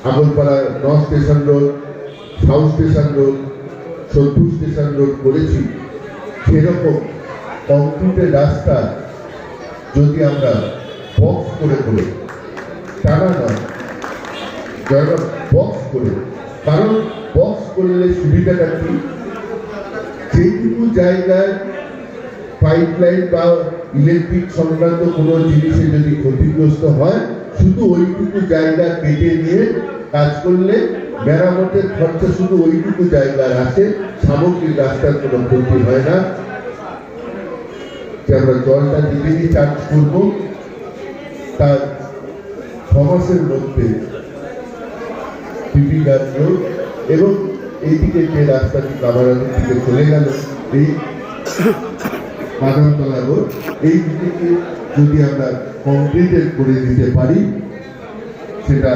Agarpara north station road, south station road, Sodepur station road করেছি, সেরকম কংক্রিটের রাস্তা যদি আমরা বক্স করে টানা নয়, বক্স করে, কারণ বক্স করলে সুবিধাটা কি, যেটুকু জায়গায় পাইপলাইন বা ইলেকট্রিক সংক্রান্ত কোনো জিনিসে যদি ক্ষতিগ্রস্ত হয় শুধু ওইটুকু জায়গা কেটে নিয়ে কাজ করলে মেরামতের খরচা শুধু ওইটুকু জায়গার আছে, সামগ্রিক রাস্তার কোনো ক্ষতি হয় না। যে আমরা জলটা যেদিনই চার্জ করব তার 6 মাসের মধ্যে পিপি ঘাট রোড এবং এইদিকে যে রাস্তাটি কামারানির দিকে চলে গেল এই বাদামতলা রোড, এই দিকে যদি আমরা কমপ্লিটেড করে দিতে পারি সেটা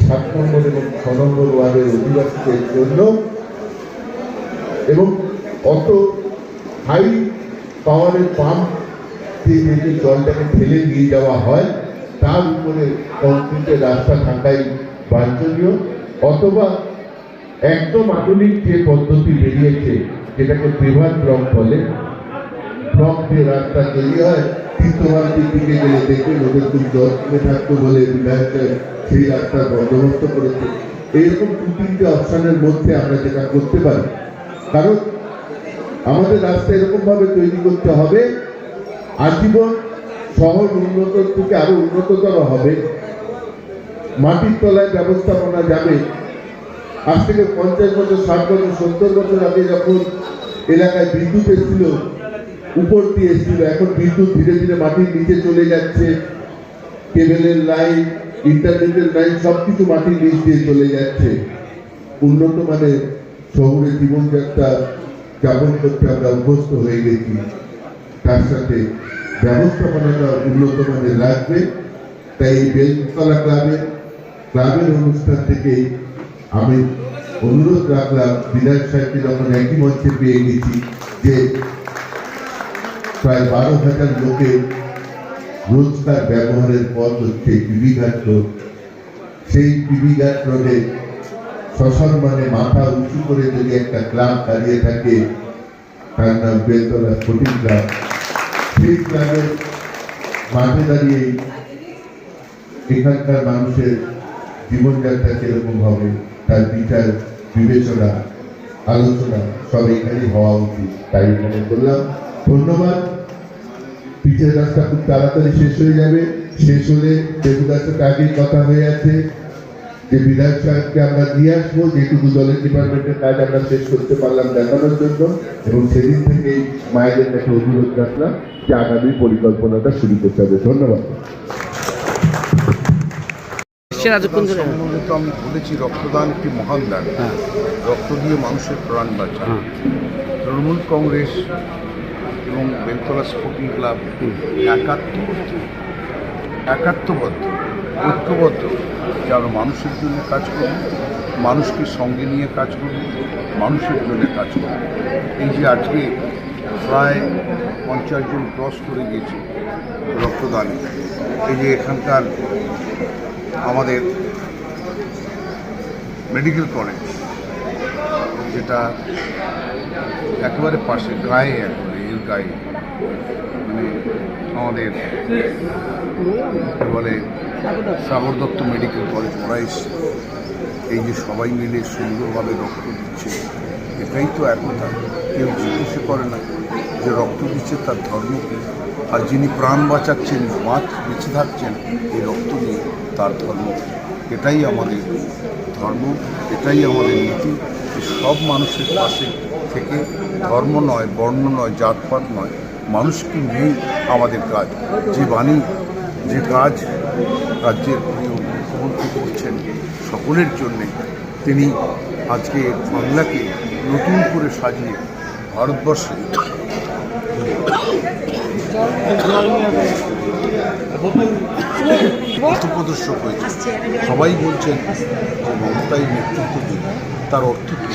7 নম্বর এবং 6 নম্বর ওয়ার্ডের অধিবাসীদের জন্য এবং অত হাই পাওয়ারের পাম্প দিয়ে যদি জলটাকে ঠেলে নিয়ে যাওয়া হয় তার উপরে কংক্রিটের রাস্তা থাকাই বাঞ্ছনীয়, অথবা একদম আধুনিক যে পদ্ধতি বেরিয়েছে যেটাকে প্রিভার ব্লক বলে, ব্লক দিয়ে রাস্তা তৈরি হয়। তীর্থবাড়ির দিকে গেলে দেখবেন ওদের খুব যত্নে থাকতো বলে বিধায়ক সেই রাস্তার বন্দোবস্ত করেছে। এইরকম 2-3টে অপশনের মধ্যে আমরা যেটা করতে পারি কারণ আমাদের রাস্তা এরকমভাবে তৈরি করতে হবে আজীবন শহর উন্নত থেকে আরো উন্নততর হবে, মাটির তলায় ব্যবস্থাপনা যাবে। আজ থেকে 50 বছর 60 বছর 70 বছর আগে যখন এলাকায় বিদ্যুৎ এসেছিল উপর দিয়ে এসেছিল, এখন বিদ্যুৎ ধীরে ধীরে মাটির নিচে চলে যাচ্ছে। কেবলের লাইন, ইন্টারনেটের লাইন সবকিছু মাটির নিচ দিয়ে চলে যাচ্ছে। উন্নত মানের শহরে জীবনযাত্রা যাপন করতে আমরা অভ্যস্ত হয়ে গেছি, তার সাথে ব্যবস্থাপনাটা উন্নত মানের লাগবে। তাই এই বেলতলা ক্লাবের অনুষ্ঠান থেকে আমি অনুরোধ রাখলাম বিধায়ক সাহেবকে যখন একই মঞ্চে পেয়ে গেছি যে প্রায় 12,000 লোকের রোজকার ব্যবহারের পথ হচ্ছে পিবি ঘাট রোড। সেই পিবি ঘাট রোডে সসম্মানে মাথা উঁচু করে যদি একটা ক্লাব দাঁড়িয়ে থাকে, তার নাম বেলতলা স্পোর্টিং ক্লাব। সেই ক্লাবের মাঠে দাঁড়িয়ে এখানকার মানুষের জীবনযাত্রা কিরকম হবে তার বিচার বিবেচনা আলোচনা সব এখানে হওয়া উচিত, তাই এখানে বললাম। ধন্যবাদ। পিচের রাস্তা খুব তাড়াতাড়ি শেষ হয়ে যাবে। শেষ হলে দেবুদার সাথে আগেই কথা হয়ে আছে যে বিধায়ক সাহেবকে আমরা নিয়ে আসবো, যেটুকু দলের ডিপার্টমেন্টের কাজ আমরা শেষ করতে পারলাম দেখানোর জন্য, এবং সেদিন থেকেই মায়েদের কাছে অনুরোধ রাখলাম যে আগামী পরিকল্পনাটা শুরু করতে হবে। ধন্যবাদ। সম্বন্ধে আমি বলেছি রক্তদান একটি মহান দান, রক্ত দিয়ে মানুষের প্রাণ বাঁচায়। তৃণমূল কংগ্রেস এবং বেলতলা স্পোর্টিং ক্লাব একাত্মবদ্ধ ঐক্যবদ্ধ যে আমরা মানুষের জন্য কাজ করব, মানুষকে সঙ্গে নিয়ে কাজ করব, মানুষের জন্য কাজ করব। এই যে আজকে প্রায় 50 জন ক্রস করে গিয়েছে রক্তদানে, এই যে এখানকার আমাদের মেডিকেল কলেজ যেটা একেবারে পাশে গায়ে, একেবারে এর গায়ে, মানে আমাদের বলে সাগর দত্ত মেডিকেল কলেজ, ওরাই এই যে সবাই মিলে সুন্দরভাবে রক্ত দিচ্ছে, এটাই তো একতা। কেউ জিজ্ঞেস করে না যে রক্ত দিচ্ছে তার ধর্ম কী, আর যিনি প্রাণ বাঁচাচ্ছেন, বেঁচে থাকছেন এই রক্ত নিয়ে, তার ধর্ম। এটাই আমাদের ধর্ম, এটাই আমাদের নীতি। সব মানুষের পাশে থেকে ধর্ম নয়, বর্ণ নয়, জাতপাত নয়, মানুষকে নিয়েই আমাদের কাজ। যে বাণী, যে কাজ রাজ্যের মুখ্যমন্ত্রী করছেন সকলের জন্যে, তিনি আজকে বাংলাকে নতুন করে সাজিয়ে ভারতবর্ষে পথপ্রদর্শক হয়েছে। সবাই বলছেন যে মমতাই নেতৃত্ব দিন, তার অর্থ কী?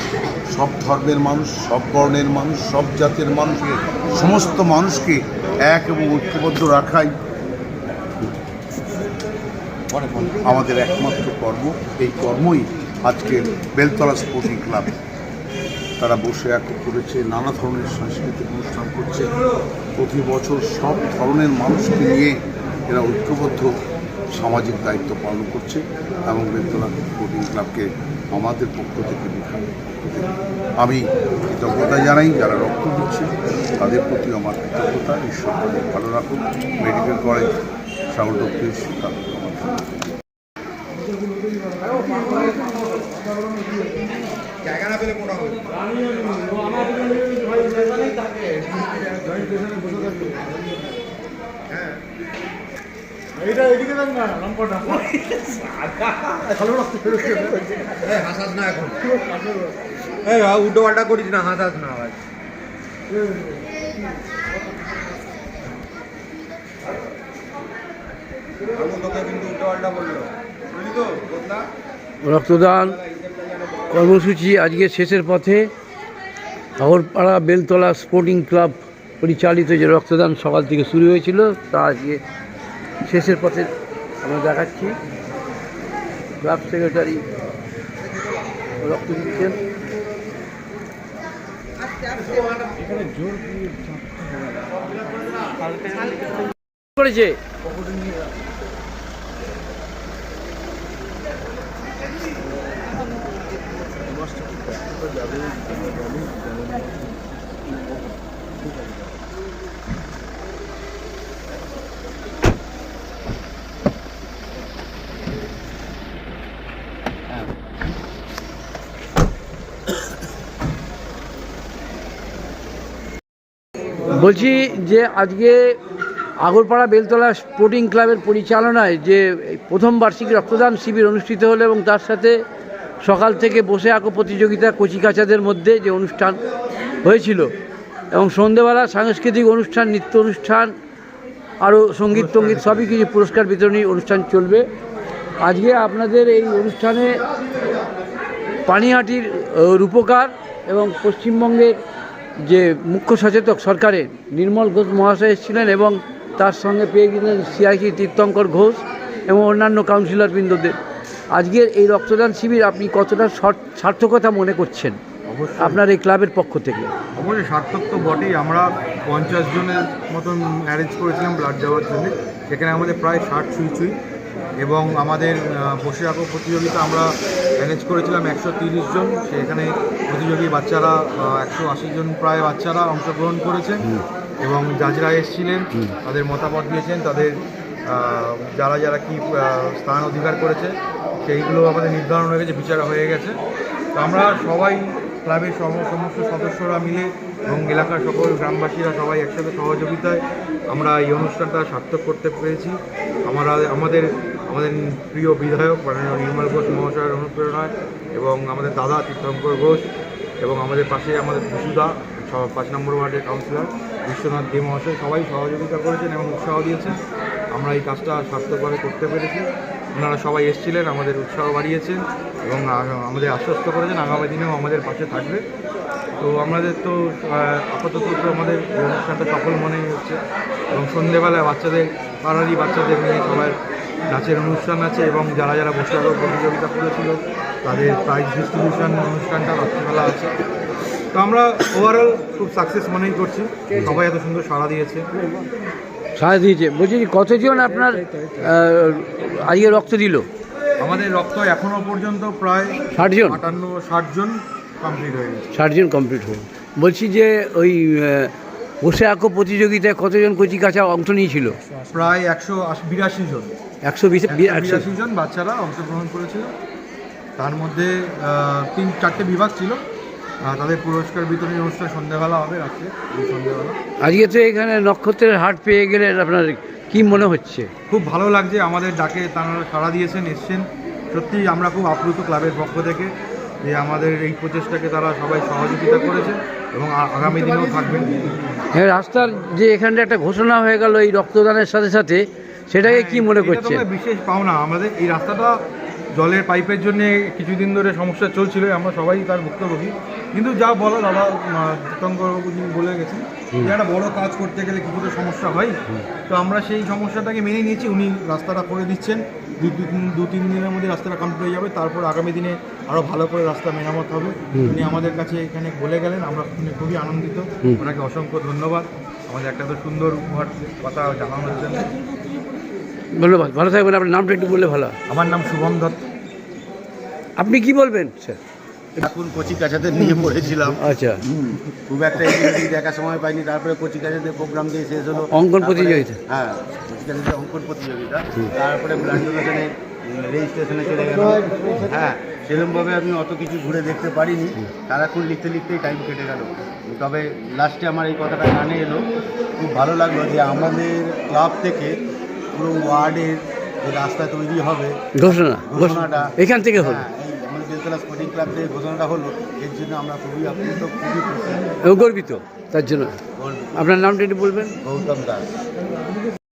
সব ধর্মের মানুষ, সব বর্ণের মানুষ, সব জাতের মানুষকে, সমস্ত মানুষকে এক এবং ঐক্যবদ্ধ রাখাই আমাদের একমাত্র কর্ম। এই কর্মই আজকের বেলতলা স্পোর্টিং ক্লাব তারা বসে এক করেছে, নানা ধরনের সাংস্কৃতিক অনুষ্ঠান করছে। প্রতি বছর সব ধরনের মানুষকে নিয়ে এরা ঐক্যবদ্ধ সামাজিক দায়িত্ব পালন করছে, এবং বেলতলা স্পোর্টিং ক্লাবকে আমাদের পক্ষ থেকে আমি কৃতজ্ঞতা জানাই। যারা রক্ত দিচ্ছে তাদের প্রতি আমার কৃতজ্ঞতা। ঈশ্বর তাদের ভালো রাখুন। মেডিকেল কলেজ সাগর দপ্তর জায়গা না পেলে কোন হবে এইটা এদিকে দেন না, লম্বাটা হাসাস না এখন, উল্টো পাল্টা করিস না, হাসাস না ভাই। কিন্তু উল্টো পাল্টা বললো, বুঝলি তো? রক্তদান কর্মসূচি আজকে শেষের পথে। আগরপাড়া বেলতলা স্পোর্টিং ক্লাব পরিচালিত যে রক্তদান সকাল থেকে শুরু হয়েছিল, তা আজকে শেষের পথে আমরা দেখাচ্ছি। ক্লাব সেক্রেটারি রক্ত দিচ্ছেন। করেছে বলছি যে আজকে আগরপাড়া বেলতলা স্পোর্টিং ক্লাবের পরিচালনায় যে প্রথম বার্ষিক রক্তদান শিবির অনুষ্ঠিত হলো এবং তার সাথে সকাল থেকে বসে আঁকো প্রতিযোগিতা কচিকাচাদের মধ্যে যে অনুষ্ঠান হয়েছিল এবং সন্ধেবেলা সাংস্কৃতিক অনুষ্ঠান, নৃত্য অনুষ্ঠান, আরও সঙ্গীত টঙ্গীত সবই কিছু পুরস্কার বিতরণী অনুষ্ঠান চলবে। আজকে আপনাদের এই অনুষ্ঠানে পানিহাটির রূপকার এবং পশ্চিমবঙ্গের যে মুখ্য সচেতক সরকারের নির্মল ঘোষ মহাশয় এসেছিলেন এবং তার সঙ্গে পেয়ে গেলেন সিআইসি তীর্থঙ্কর ঘোষ এবং অন্যান্য কাউন্সিলরবৃন্দদের। আজকের এই রক্তদান শিবির আপনি কতটা সার্থকতা মনে করছেন আপনার এই ক্লাবের পক্ষ থেকে? অবশ্যই সার্থক তো বটেই। আমরা 50 জনের মতন অ্যারেঞ্জ করেছিলাম ব্লাড দেওয়ার জন্য, সেখানে আমাদের প্রায় 60 ছুঁই এবং আমাদের বসে আঁকো প্রতিযোগিতা আমরা ম্যানেজ করেছিলাম 130 জন। সেখানে প্রতিযোগী বাচ্চারা 180 জন প্রায় বাচ্চারা অংশগ্রহণ করেছেন এবং জাজরা এসেছিলেন, তাদের মতামত দিয়েছেন, তাদের যারা যারা কি স্থান অধিকার করেছে সেইগুলো আমাদের নির্ধারণ হয়ে গেছে, বিচার হয়ে গেছে। তো আমরা সবাই ক্লাবের সমস্ত সদস্যরা মিলে এবং এলাকার সকল গ্রামবাসীরা সবাই একসাথে সহযোগিতায় আমরা এই অনুষ্ঠানটা সার্থক করতে পেরেছি। আমাদের প্রিয় বিধায়ক মাননীয় নির্মল ঘোষ মহাশয়ের অনুপ্রেরণায় এবং আমাদের দাদা তীর্থঙ্কর ঘোষ এবং আমাদের পাশে আমাদের বিশুদা 5 নম্বর ওয়ার্ডের কাউন্সিলর বিশ্বনাথ দে মহাশয় সবাই সহযোগিতা করেছেন এবং উৎসাহ দিয়েছেন। আমরা এই কাজটা সার্থকভাবে করতে পেরেছি। ওনারা সবাই এসেছিলেন, আমাদের উৎসাহ বাড়িয়েছেন এবং আমাদের আশ্বস্ত করেছেন আগামী দিনেও আমাদের পাশে থাকবে। তো আমাদের তো আপাতত তো আমাদের অনুষ্ঠানটা সফল মনেই হচ্ছে এবং সন্ধ্যেবেলায় পাড়ারই বাচ্চাদের নিয়ে সবার নাচের অনুষ্ঠান আছে এবং যারা যারা বসে আঁকো প্রতিযোগিতা করেছিল তাদের প্রাইজ ডিস্ট্রিবিউশন অনুষ্ঠানটা রাত্রিবেলা আছে। তো আমরা ওভারঅল খুব সাকসেস মনেই করছি, সবাই এত সুন্দর সাড়া দিয়েছে। বলছি কতজন আপনার আজকে রক্ত দিল? আমাদের রক্ত এখনো পর্যন্ত প্রায় 60 জন, 60 জন কমপ্লিট হয়ে গেছে। 60 জন কমপ্লিট হয়ে। বলছি যে ওই বসে আঁকো প্রতিযোগিতায় কতজন কচিকাঁচা অংশ নিয়েছিল? প্রায় 182 জন, 182 জন বাচ্চারা অংশগ্রহণ করেছিল। তার মধ্যে 3-4টে বিভাগ ছিল। তাদের পুরস্কার বিতরণী অনুষ্ঠান সন্ধ্যাবেলা হবে, রাত্রে সন্ধ্যাবেলা। আজকে তো এখানে নক্ষত্রের হাট পেয়ে গেলে আপনার কি মনে হচ্ছে? খুব ভালো লাগছে, আমাদের ডাকে তারা সাড়া দিয়েছেন, এসছেন। সত্যি আমরা খুব আপ্লুত ক্লাবের পক্ষ থেকে যে আমাদের এই প্রচেষ্টাকে তারা সবাই সহযোগিতা করেছে এবং আগামী দিনেও থাকবেন। হ্যাঁ, রাস্তার যে এখানটা একটা ঘোষণা হয়ে গেল এই রক্তদানের সাথে সাথে, সেটাকে কি মনে করছে? বিশেষ পাওনা আমাদের এই রাস্তাটা জলের পাইপের জন্য কিছুদিন ধরে সমস্যা চলছিল, আমরা সবাই তার ভুক্তভোগী। কিন্তু যা বলো দাদা তীর্থঙ্করবাবু বলে গেছেন যে একটা বড়ো কাজ করতে গেলে কিছুটা সমস্যা হয়, তো আমরা সেই সমস্যাটাকে মেনে নিয়েছি। উনি রাস্তাটা করে দিচ্ছেন, 2-3 দিনের মধ্যে রাস্তাটা কমপ্লিট হয়ে যাবে। তারপর আগামী দিনে আরও ভালো করে রাস্তা মেরামত হবে। উনি আমাদের কাছে এখানে বলে গেলেন, আমরা খুবই আনন্দিত। ওনাকে অসংখ্য ধন্যবাদ আমাদের একটা তো সুন্দর উপহার কথা জানানোর জন্য। ধন্যবাদ, ভালো থাকবেন। আপনার নামটা একটু বললে ভালো। আমার নাম শুভম দত্ত। আপনি কি বলবেন স্যার? এখন কচিকাচাদের নিয়ে পড়েছিলাম। আচ্ছা, খুব একটা এগিয়ে দেখার সময় পাইনি। তারপরে কচিকাচাদের প্রোগ্রাম দিয়ে শেষ হলো অঙ্কন প্রতিযোগিতা। হ্যাঁ, কচিকাচাদের অঙ্কন প্রতিযোগিতা। তারপরে ব্লাড ডোনেশনে রেজিস্ট্রেশনে চলে গেল। হ্যাঁ, সেরকমভাবে আমি অত কিছু ঘুরে দেখতে পারিনি, সারাক্ষণ লিখতেই টাইম কেটে গেল। তবে লাস্টে আমার এই কথাটা কানে এলো, খুব ভালো লাগলো যে আমাদের ক্লাব থেকে পুরো ওয়ার্ডের যে রাস্তা তৈরি হবে ঘোষণাটা এখান থেকে হলো। আমাদের বেলতলা স্পোর্টিং ক্লাব থেকে ঘোষণাটা হলো, এর জন্য আমরা খুবই আপ্লুত, খুবই গর্বিত। তার জন্য আপনার নামটা একটু বলবেন? গৌতম দাস।